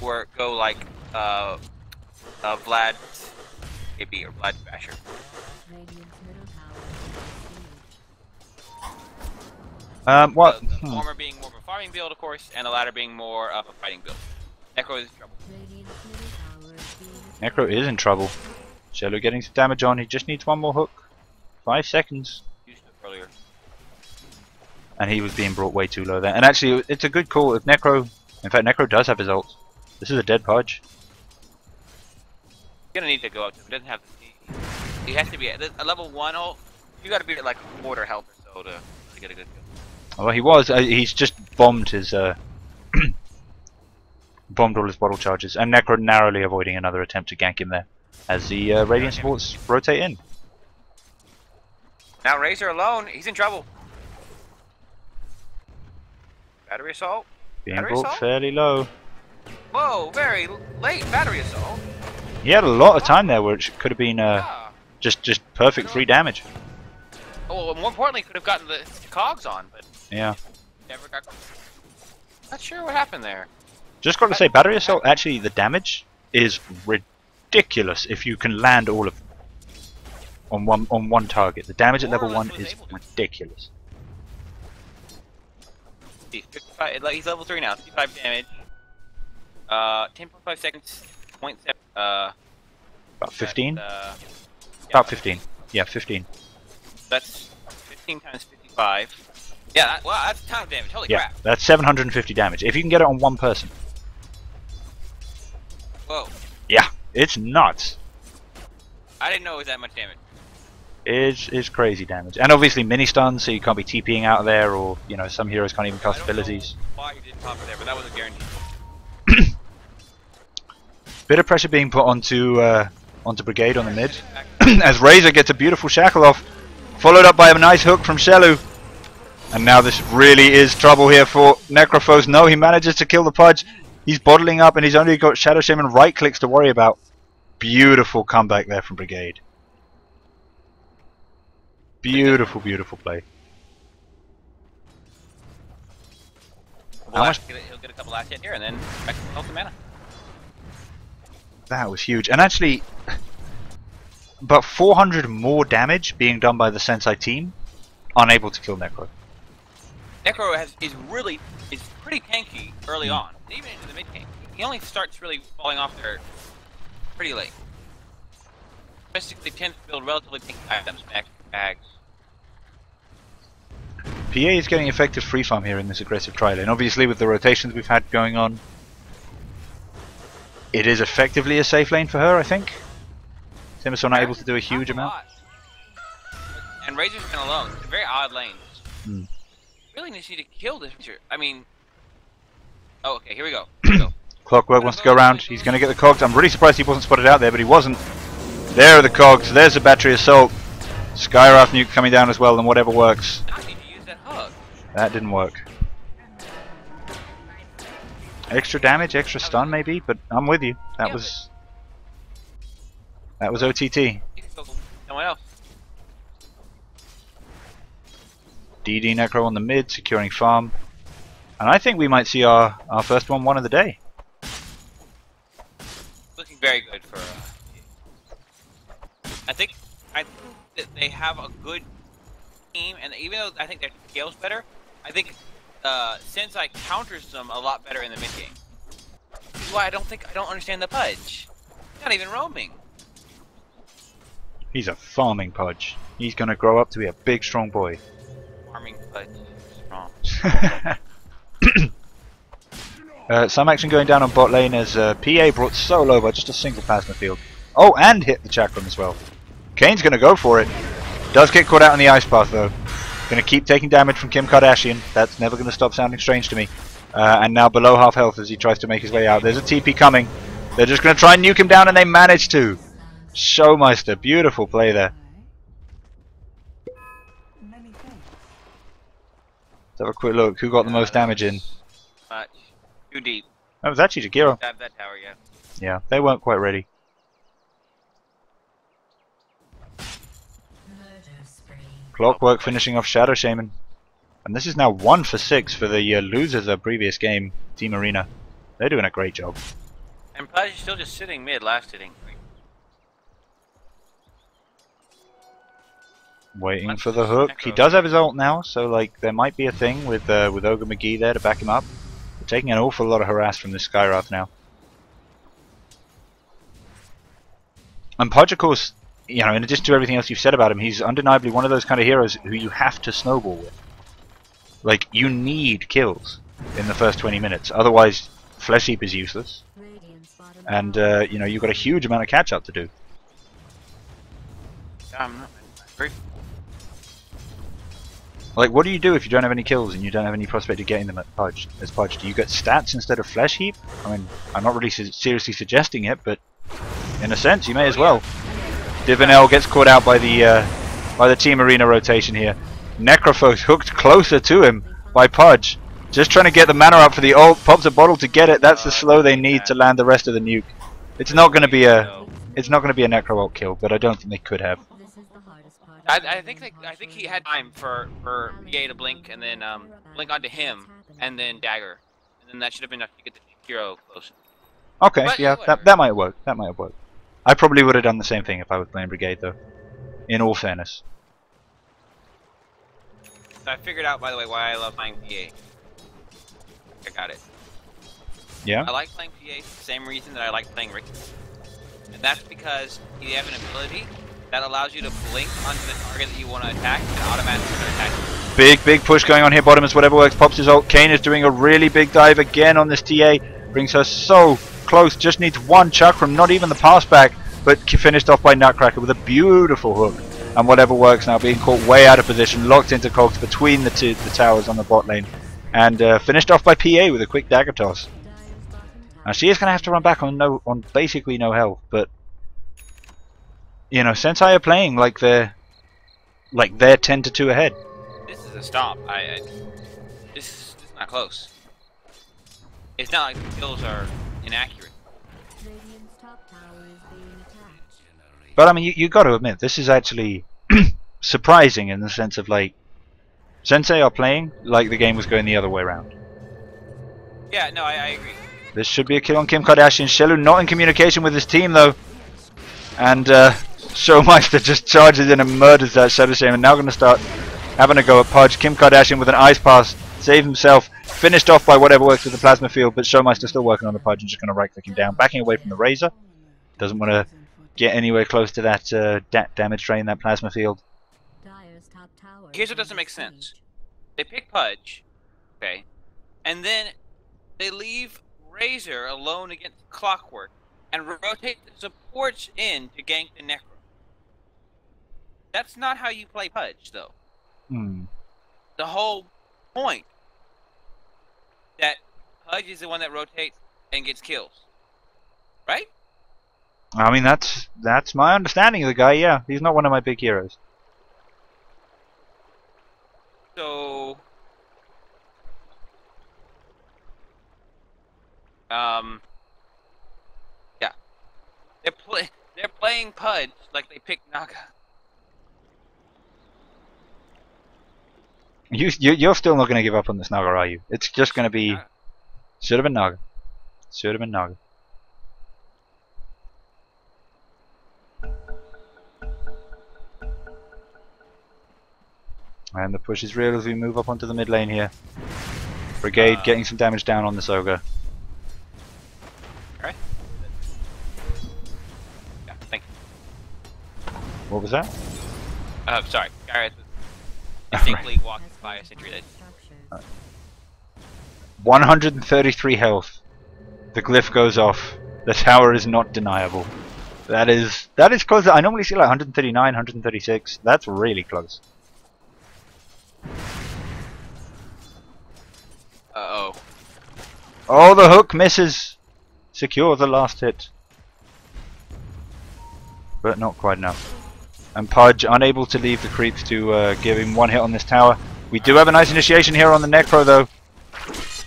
or go like Vlad AB or Vlad Basher. What? The former being more of a farming build, of course, and the latter being more of a fighting build. Necro is in trouble. Necro is in trouble. Shelu getting some damage on, he just needs one more hook. 5 seconds. Used it earlier. And he was being brought way too low there. And actually, it's a good call if Necro... In fact, Necro does have his ult. This is a dead Pudge. He's gonna need to go up to him. He doesn't have the... He has to be at a level 1 ult. You gotta be at like a quarter health or so to get a good kill. Well, he was. He's just bombed his bombed all his bottle charges, and Necro narrowly avoiding another attempt to gank him there as the Radiant supports rotate in. Now Razor alone, he's in trouble. Battery assault. Being Battery brought assault? fairly low. Whoa, very late battery assault. He had a lot of time there, which could have been Yeah. just perfect free damage. Oh, well, more importantly, could have gotten the cogs on, but Yeah. never got. Not sure what happened there. Just got to say, battery assault. Actually, the damage is ridiculous if you can land all of them on one target. The damage at More or level less 1 was is able to. ridiculous. See, 55, he's level 3 now. 55 damage. 10.5 seconds. 0.7. About 15. Yeah, About 15. Yeah, 15. That's 15 times 55. Yeah, wow, that's a ton of damage. Holy Yeah, crap. that's 750 damage. If you can get it on one person. Whoa. Yeah, it's nuts. I didn't know it was that much damage. It's crazy damage. And obviously mini stuns, so you can't be TPing out of there, or you know, some heroes can't even cast I don't abilities. know why you didn't pop it there, but that was a guarantee. Bit of pressure being put onto Brigade on the mid, as Razor gets a beautiful shackle off, followed up by a nice hook from Shelu. And now this really is trouble here for Necrophos. No, he manages to kill the Pudge. He's bottling up, and he's only got Shadow Shaman right clicks to worry about. Beautiful comeback there from Brigade. Beautiful, beautiful play. How much? He'll get a couple last hit here, and then back to health and mana. That was huge. And actually, but 400 more damage being done by the Senseye team, unable to kill Necro. Necro is pretty tanky early on, even into the mid game. He only starts really falling off there pretty late. Basically, tends to build relatively tanky items, bags. PA is getting effective free farm here in this aggressive tri lane. Obviously, with the rotations we've had going on, it is effectively a safe lane for her, I think. Timbersaw not able to do a huge amount. And Razor's been alone. It's a very odd lane. Hmm. Really needs you to kill this creature. I mean... Oh, okay, here we go. Here we go. Clockwork wants to go around. He's going to get the cogs. I'm really surprised he wasn't spotted out there, but he wasn't. There are the cogs. There's the battery assault. Skywrath nuke coming down as well, and whatever works. I need to use that hug. That didn't work. Extra damage, extra stun maybe, but I'm with you. That was OTT. You can go someone else. DD Necro on the mid, securing farm. And I think we might see our first 1-1 of the day. Looking very good for... I think that they have a good team, and even though I think their scale's better, I think Senseye counters them a lot better in the mid game. This is why I don't understand the Pudge. He's not even roaming. He's a farming Pudge. He's going to grow up to be a big, strong boy. Farming Pudge strong. Some action going down on bot lane as PA brought so low by just a single plasma field. Oh, and hit the chakram as well. Kane's going to go for it. Does get caught out on the ice path though. Going to keep taking damage from Kim Kardashian. That's never going to stop sounding strange to me. And now below half health as he tries to make his way out. There's a TP coming. They're just going to try and nuke him down, and they manage to. Showmeister, beautiful play there. Let's have a quick look. Who got the most damage in? Much. Too deep. That was actually Jagiro. Stab that tower, yeah. Yeah, they weren't quite ready. Clockwork finishing off Shadow Shaman. And this is now 1 for 6 for the losers of previous game, Team Arena. They're doing a great job. And Pudge is still just sitting mid, last hitting. Waiting for the hook. He does have his ult now, so like there might be a thing with Ogre McGee there to back him up. We're taking an awful lot of harass from this Skywrath now. And Pudge, of course, you know, in addition to everything else you've said about him, he's undeniably one of those kind of heroes who you have to snowball with. Like, you need kills in the first 20 minutes, otherwise Flesh Heap is useless. And, you know, you've got a huge amount of catch-up to do. I agree. Like, what do you do if you don't have any kills and you don't have any prospect of getting them at Pudge? As Pudge, do you get stats instead of Flesh Heap? I mean, I'm not really seriously suggesting it, but in a sense, you may as well. Divinel gets caught out by the Team Arena rotation here. Necrophos hooked closer to him by Pudge. Just trying to get the mana up for the ult. Pops a bottle to get it. That's the slow they need to land the rest of the nuke. It's not going to be a Necro ult kill, but I don't think they could have. I think he had time for PA to blink and then blink onto him and then dagger, and then that should have been enough to get the hero close. Okay, But, yeah, that might work. That might have worked. I probably would have done the same thing if I was playing Brigade, though. In all fairness. So I figured out, by the way, why I love playing PA. I got it. Yeah. I like playing PA for the same reason that I like playing Ricky, and that's because you have an ability that allows you to blink onto the target that you want to attack and automatically attack you. Big push going on here. Bottomus, whatever works, pops his ult. Kane is doing a really big dive again on this TA. Brings her so close. Just needs one chakram, not even the pass back, but finished off by Nutcracker with a beautiful hook. And whatever works now, being caught way out of position, locked into cogs between the towers on the bot lane, and finished off by PA with a quick dagger toss. Now she is going to have to run back on basically no health, but you know, Senseye are playing like they're 10-2 ahead. This is a stop. This is not close. It's not like the kills are inaccurate. But I mean, you got to admit, this is actually surprising in the sense of like Sensei are playing like the game was going the other way around. Yeah, no, I agree. This should be a kill on Kim Kardashian. Shelu not in communication with his team though, and Showmeister just charges in and murders that Shadow Shaman. And now going to start having a go at Pudge. Kim Kardashian with an ice pass, save himself, finished off by whatever works with the plasma field, but Showmeister still working on the Pudge and just going to right click him down, backing away from the Razor. Doesn't want to get anywhere close to that damage drain, that plasma field. Here's what doesn't make sense. They pick Pudge, okay, and then they leave Razor alone against Clockwork and rotate the supports in to gank the Necro. That's not how you play Pudge, though. The whole point that Pudge is the one that rotates and gets kills, right? I mean, that's my understanding of the guy. Yeah, he's not one of my big heroes. So, yeah, they're playing Pudge like they picked Naga. You're still not going to give up on this Naga, are you? It's just going to be should have been Naga. Should have been Naga. And the push is real as we move up onto the mid lane here. Brigade getting some damage down on this ogre. Alright. Yeah, thank you. What was that? Sorry. Gareth was distinctly walking by a sentry that... 133 health. The glyph goes off. The tower is not deniable. That is close. I normally see like 139, 136. That's really close. Uh-oh. Oh, the hook misses. Secure the last hit. But not quite enough. And Pudge unable to leave the creeps to give him one hit on this tower. We do have a nice initiation here on the Necro though.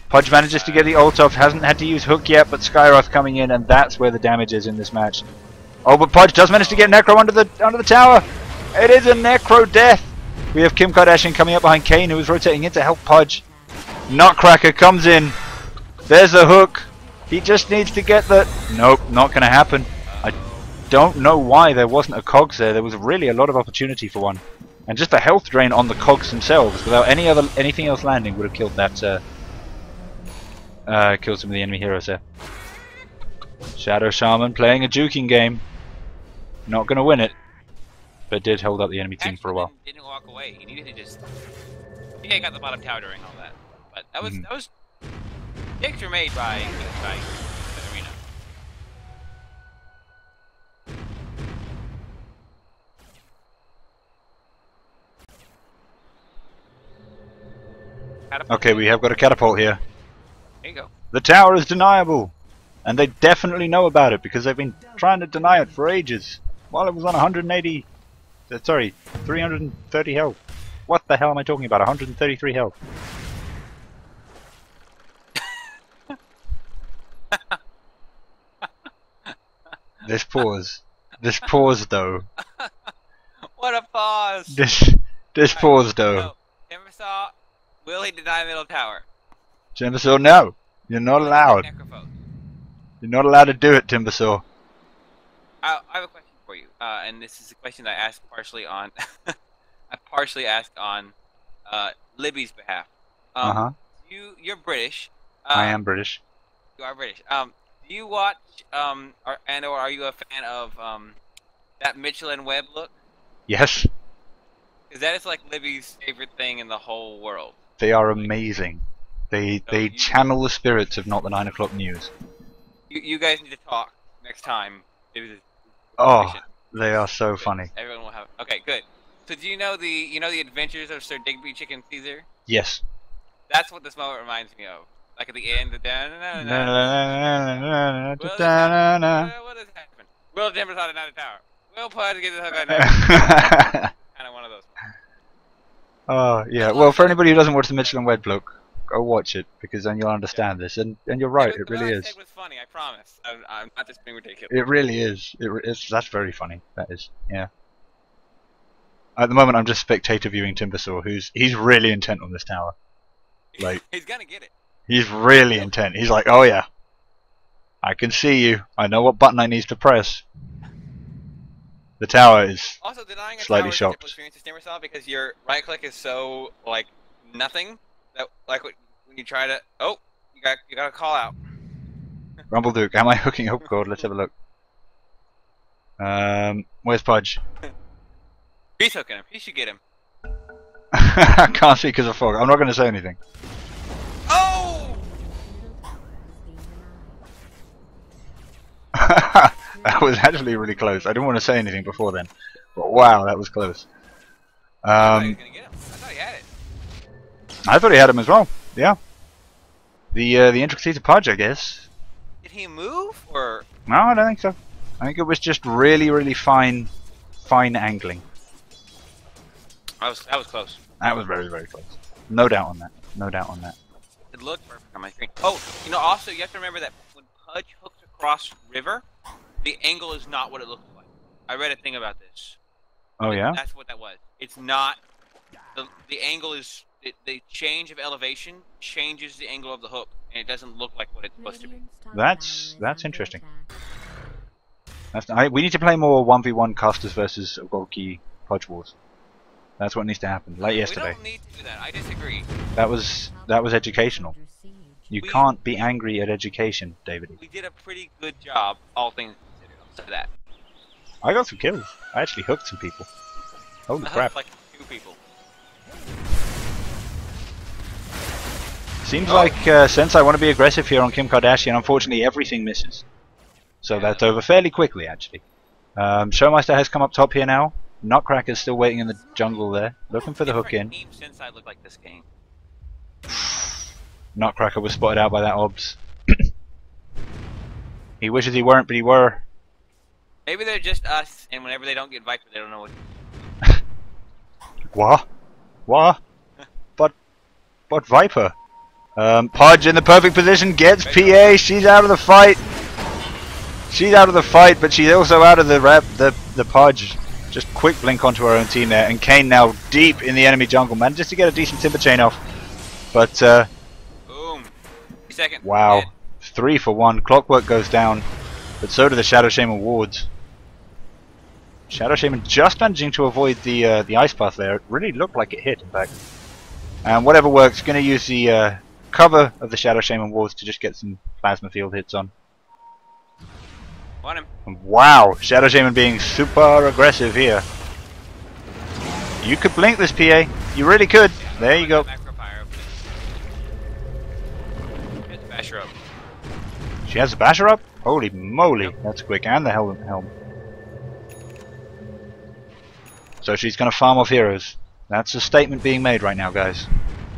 Pudge manages to get the ult off, hasn't had to use hook yet, but Skyroth coming in, and that's where the damage is in this match. Oh, but Pudge does manage to get Necro under the tower. It is a Necro death. We have Kim Kardashian coming up behind Kane, who is rotating in to help Pudge. Nutcracker comes in. There's a hook. He just needs to get the... Nope, not going to happen. I don't know why there wasn't a cogs there. There was really a lot of opportunity for one. And just the health drain on the cogs themselves, without anything else landing, would have killed that... killed some of the enemy heroes there. Shadow Shaman playing a juking game. Not going to win it. But did hold up the enemy team for a while. Didn't walk away. He needed to just... Yeah, got the bottom tower during all that. But that was picks were made by the arena. Catapult. Okay, we have got a catapult here. There you go. The tower is deniable, and they definitely know about it because they've been trying to deny it for ages. While it was on 180, sorry, 330 health. What the hell am I talking about? 133 health. This pause though. What a pause! This pause though. No, Timbersaw, will he deny middle tower? Timbersaw, no, you're not allowed. Necrophone. You're not allowed to do it, Timbersaw. I have a question for you, and this is a question I asked partially on. I partially asked on Libby's behalf. You're British. I am British. You are British. Do you watch or are you a fan of that Mitchell and Webb look? Yes. Because that is like Libby's favorite thing in the whole world. They are amazing. They channel the spirits of Not the 9 O'Clock News. You guys need to talk next time. Oh, they are so funny. Everyone will have. Okay, good. So do you know the Adventures of Sir Digby Chicken Caesar? Yes. That's what this moment reminds me of. Like at the end, the what has happened? Will Timbers on another tower? Will Pudge get the hook on that? Kind of one of those. Oh yeah. Well, for anybody who doesn't watch the Mitchell and Webb look, go watch it because then you'll understand this. And you're right, it really is. It was funny, I promise. I'm not just being ridiculous. It really is. That's very funny. That is. Yeah. At the moment, I'm just spectator viewing Timbersaw, he's really intent on this tower. Like he's gonna get it. He's really intent. He's like, oh yeah, I can see you. I know what button I need to press. The tower is also denying a slightly tower shocked. Experience Timbersaw because your right click is so like nothing that like when you try to you got to call out. Rumble Duke, am I hooking? Oh god, let's have a look. Where's Pudge? He's hooking him. He should get him. I can't see because of fog. I'm not going to say anything. Oh! That was actually really close. I didn't want to say anything before then, but wow, that was close. I thought he was gonna get him. I thought he had it. I thought he had him as well. Yeah. The intricacies of Pudge, I guess. Did he move or? No, I don't think so. I think it was just really fine angling. That was close. That was very close. No doubt on that. No doubt on that. It looked perfect on my screen. Oh, also you have to remember that when Pudge hooks across river, the angle is not what it looks like. I read a thing about this. Oh yeah? That's what that was. It's not. The angle is the change of elevation changes the angle of the hook, and it doesn't look like what it's supposed to be. That's interesting. We need to play more 1v1 casters versus bulky Pudge wars. That's what needs to happen. Like yesterday. We don't need to do that. I disagree. That was educational. You can't be angry at education, David. We did a pretty good job, all things considered. I'll say that. I got some kills. I actually hooked some people. Holy crap. Like 2 people. Seems like Senseye want to be aggressive here on Kim Kardashian. Unfortunately, everything misses. So that's over fairly quickly, actually. Showmeister has come up top here now. Nutcracker's still waiting in the jungle there, looking for the hook in. Senseye look like this game. Nutcracker was spotted out by that obs. He wishes he weren't, but he were. Maybe they're just us, and whenever they don't get Viper, they don't know what. What? What? But Viper. Pudge in the perfect position, gets PA, she's out of the fight. She's out of the fight, but she's also out of the Pudge. Just quick blink onto her own team there, and Kane now deep in the enemy jungle, manages to get a decent timber chain off. But boom. 2 seconds. Wow. Dead. 3 for 1. Clockwork goes down, but so do the Shadow Shaman wards. Shadow Shaman just managing to avoid the ice path there. It really looked like it hit, in fact. And whatever works, going to use the cover of the Shadow Shaman wards to just get some plasma field hits on. Want him. Wow, Shadow Shaman being super aggressive here. You could blink this PA. You really could. Yeah, there you go. Basher up. She has a basher up? Holy moly, that's quick. And the helm. So she's going to farm off heroes. That's a statement being made right now, guys.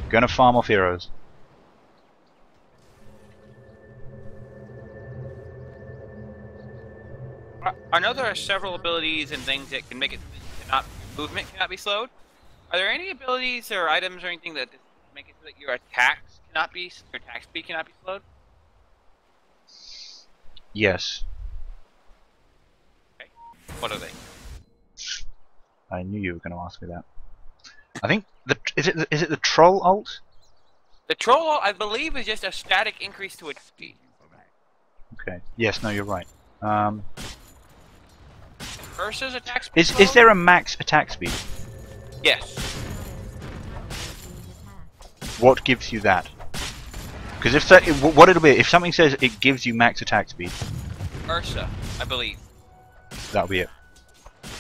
Gonna farm off heroes. I know there are several abilities and things that can make it movement cannot be slowed. Are there any abilities or items or anything that make it so that your attack speed cannot be slowed? Yes. Okay. What are they? I knew you were going to ask me that. I think is it the troll ult? The troll, I believe, is just a static increase to its speed. Okay. Yes. No, you're right. Ursa's attack speed. Is there a max attack speed? Yes. What gives you that? Because what it'll be if something says it gives you max attack speed. Ursa, I believe. That'll be it.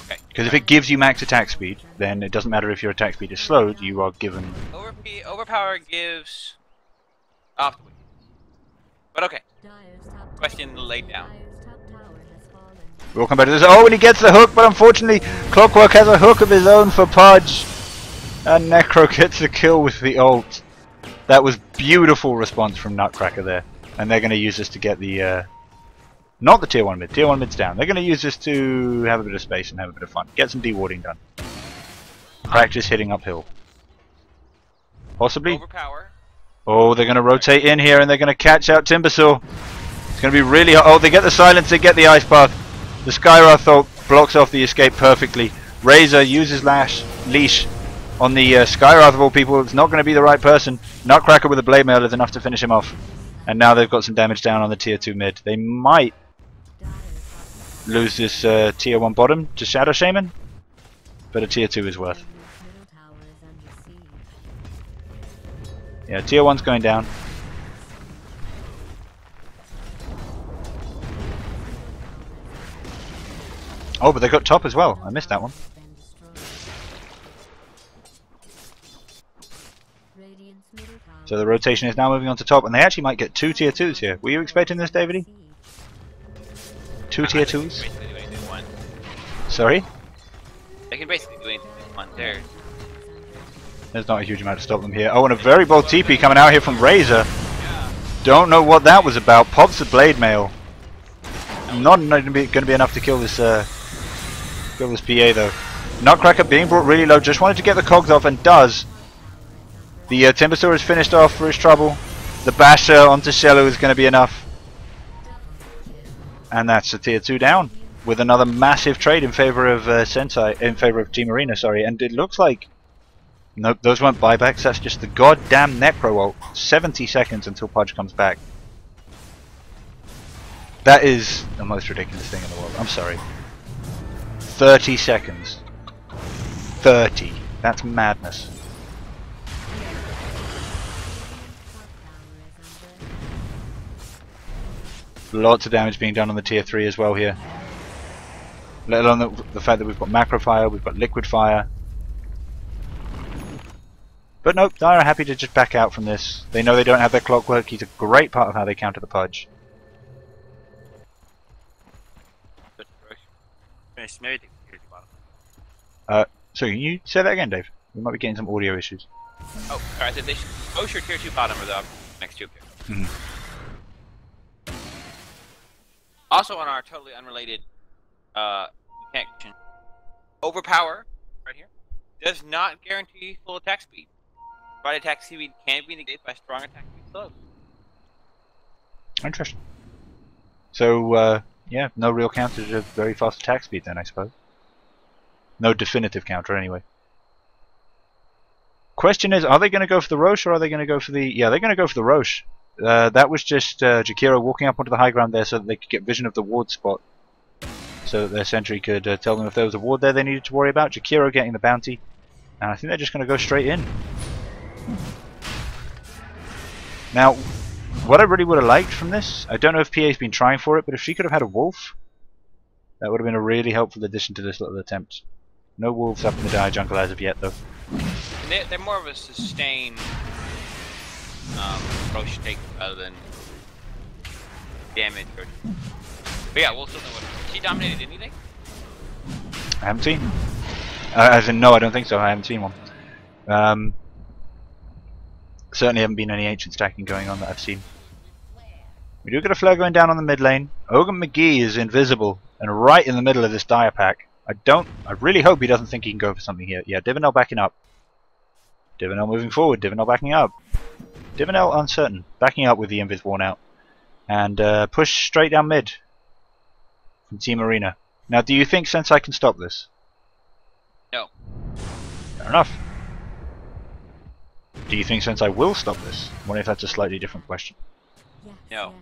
Okay. Because if it gives you max attack speed, then it doesn't matter if your attack speed is slowed. You are given. Overpower gives. But okay. Question laid down. We'll come back to this. Oh, and he gets the hook, but unfortunately, Clockwork has a hook of his own for Pudge, and Necro gets the kill with the ult. That was beautiful response from Nutcracker there, and they're going to use this to get the. Not the tier 1 mid. Tier 1 mid's down. They're going to use this to have a bit of space and have a bit of fun. Get some dewarding done. Practice hitting uphill. Possibly. Overpower. Oh, they're going to rotate in here and they're going to catch out Timbersaw. It's going to be really hot. Oh, they get the silence. They get the ice path. The Skywrath ult blocks off the escape perfectly. Razor uses leash on the Skywrath of all people. It's not going to be the right person. Nutcracker with a blade mail is enough to finish him off. And now they've got some damage down on the tier 2 mid. They might lose this tier 1 bottom to Shadow Shaman, but a tier 2 is worth. Yeah, tier 1's going down. Oh, but they got top as well. I missed that one. So the rotation is now moving on to top, and they actually might get 2 tier 2s here. Were you expecting this, Davide? 2 tier 2s? Sorry? They can basically do anything they want there. There's not a huge amount to stop them here. Oh, and a very bold TP coming out here from Razor. Don't know what that was about. Pops the blade mail. Not going to be enough to kill this PA though. Nutcracker being brought really low. Just wanted to get the cogs off and does. The Timbersaw is finished off for his trouble. The Basher onto Shello is going to be enough. And that's a tier 2 down. With another massive trade in favor of Senseye, in favor of Team Arena, sorry. And it looks like... Nope, those weren't buybacks. That's just the goddamn Necro ult. 70 seconds until Pudge comes back. That is the most ridiculous thing in the world. I'm sorry. 30 seconds. 30. That's madness. Lots of damage being done on the tier 3 as well here. Let alone the fact that we've got macro fire, we've got liquid fire. But nope, Dire are happy to just back out from this. They know they don't have their Clockwork. He's a great part of how they counter the Pudge. So can you say that again, Dave? We might be getting some audio issues. Oh, alright, so they should push your tier 2 bottom or the next 2 here. Also on our totally unrelated connection, overpower, right here, does not guarantee full attack speed. Right attack speed can be negated by strong attack speed slow. Interesting. So, yeah, no real counter to very fast attack speed then, I suppose. No definitive counter, anyway. Question is, are they going to go for the Roche or are they going to go for the... Yeah, they're going to go for the Roche. That was just Jakiro walking up onto the high ground there so that they could get vision of the ward spot. So that their sentry could tell them if there was a ward there they needed to worry about. Jakiro getting the bounty. And I think they're just going to go straight in. Now, what I really would have liked from this, I don't know if PA's been trying for it, but if she could have had a wolf, that would have been a really helpful addition to this little attempt. No wolves up in the Dire jungle as of yet, though. They're more of a sustained approach take rather than damage. But yeah, we'll still know what. She dominated anything? I haven't seen. As in, no, I don't think so. I haven't seen one. Certainly haven't been any ancient stacking going on that I've seen. We do get a flare going down on the mid lane. Ogan McGee is invisible and right in the middle of this dire pack. I really hope he doesn't think he can go for something here. Yeah, Divinel backing up. Divinel moving forward, Divinel backing up. Divinel uncertain, backing up with the invis worn out. And push straight down mid from Team Arena. Now, do you think Senseye can stop this? No. Fair enough. Do you think Senseye will stop this? What if that's a slightly different question? Yes, No.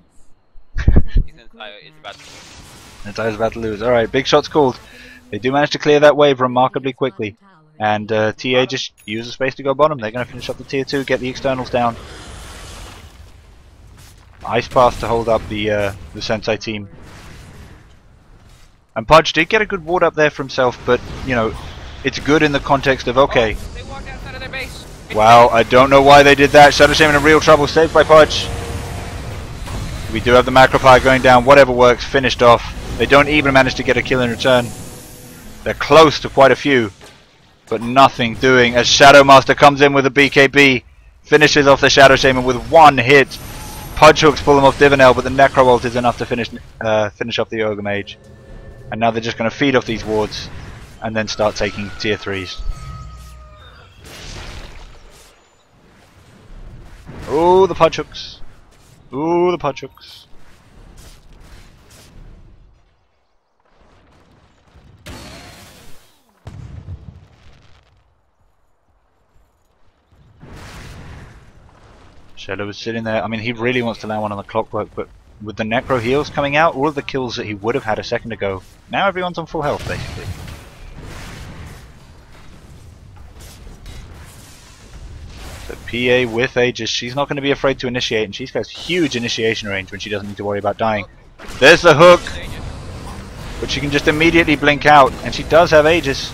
yes. Senseye is about to lose. Senseye's about to lose. Alright, big shots called. They do manage to clear that wave remarkably quickly. And TA just use the space to go bottom. They're going to finish up the tier 2, get the externals down. Ice path to hold up the Senseye team. And Pudge did get a good ward up there for himself, but, you know, it's good in the context of, okay. Oh, they walked outside of their base. Wow, I don't know why they did that. Shadow Shaman in real trouble, saved by Pudge. We do have the macro fire going down, whatever works, finished off. They don't even manage to get a kill in return. They're close to quite a few, but nothing doing as Shadow Master comes in with a BKB, finishes off the Shadow Shaman with one hit. Pudge hooks pull him off Divinel, but the Necro ult is enough to finish off the Ogre Mage. And now they're just going to feed off these wards and then start taking tier 3s. Ooh, the Pudge hooks. Ooh, the Pudge hooks. Shadow is sitting there. I mean, he really wants to land one on the clockwork, but with the Necro heals coming out, all of the kills that he would have had a second ago, now everyone's on full health, basically. So PA with Aegis, she's not going to be afraid to initiate, and she's got huge initiation range when she doesn't need to worry about dying. There's the hook, but she can just immediately blink out, and she does have Aegis.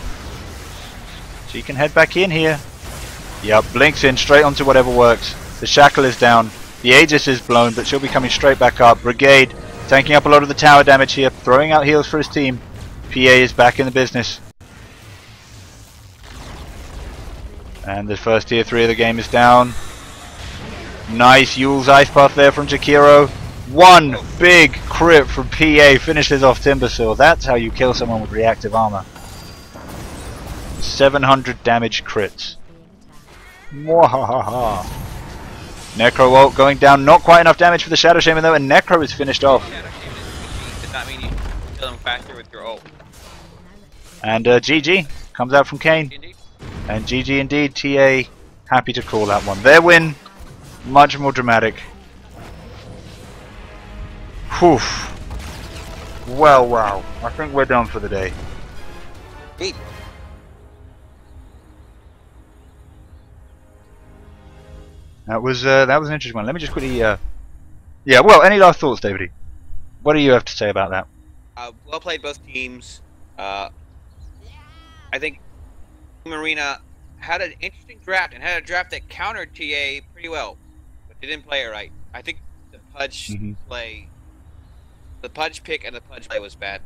She can head back in here. Yep, blinks in straight onto whatever works. The shackle is down. The Aegis is blown, but she'll be coming straight back up. Brigade tanking up a lot of the tower damage here, throwing out heals for his team. PA is back in the business. And the first tier 3 of the game is down. Nice Yule's Ice Path there from Jakiro. One big crit from PA finishes off Timbersaw. That's how you kill someone with reactive armor. 700 damage crits. Mwahaha. Necro ult going down, not quite enough damage for the Shadow Shaman though, and Necro is finished off. Shadow Shaman does not mean you kill them faster with your ult. And GG comes out from Kane. Indeed. And GG indeed, TA happy to call that one. Their win, much more dramatic. Whew. Well, wow. I think we're done for the day. Indeed. That was an interesting one. Let me just quickly yeah, well, any last thoughts, David? What do you have to say about that? Well played, both teams. I think Team Arena had an interesting draft and had a draft that countered TA pretty well, but they didn't play it right. I think the Pudge play, the Pudge pick and the Pudge play was bad.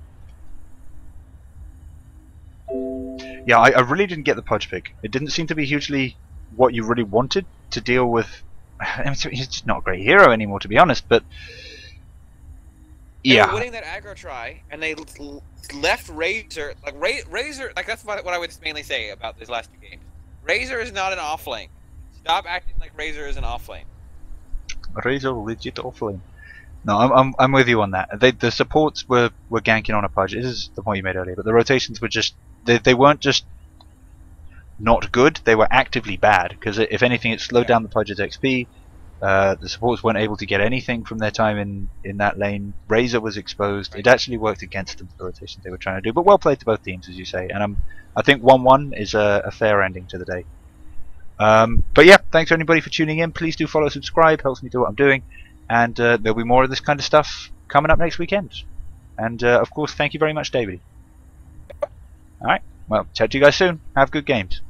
Yeah, I really didn't get the Pudge pick. It didn't seem to be hugely what you really wanted to deal with. I mean, he's just not a great hero anymore, to be honest, but They yeah. were winning that aggro try, and they left Razor, Razor, that's what I would mainly say about these last 2 games. Razor is not an off lane. Stop acting like Razor is an off lane. Razor legit offlane. No, I'm with you on that. The supports were ganking on a Pudge. This is the point you made earlier, but the rotations were just they weren't just not good. They were actively bad because if anything, it slowed down the Pudge's XP. The supports weren't able to get anything from their time in that lane. Razor was exposed. It actually worked against them, the rotations they were trying to do. But well played to both teams, as you say. And I think 1-1 is a fair ending to the day. But yeah, thanks everybody for tuning in. Please do follow, subscribe. Helps me do what I'm doing. And there'll be more of this kind of stuff coming up next weekend. And of course, thank you very much, David. Alright, well, chat to you guys soon. Have good games.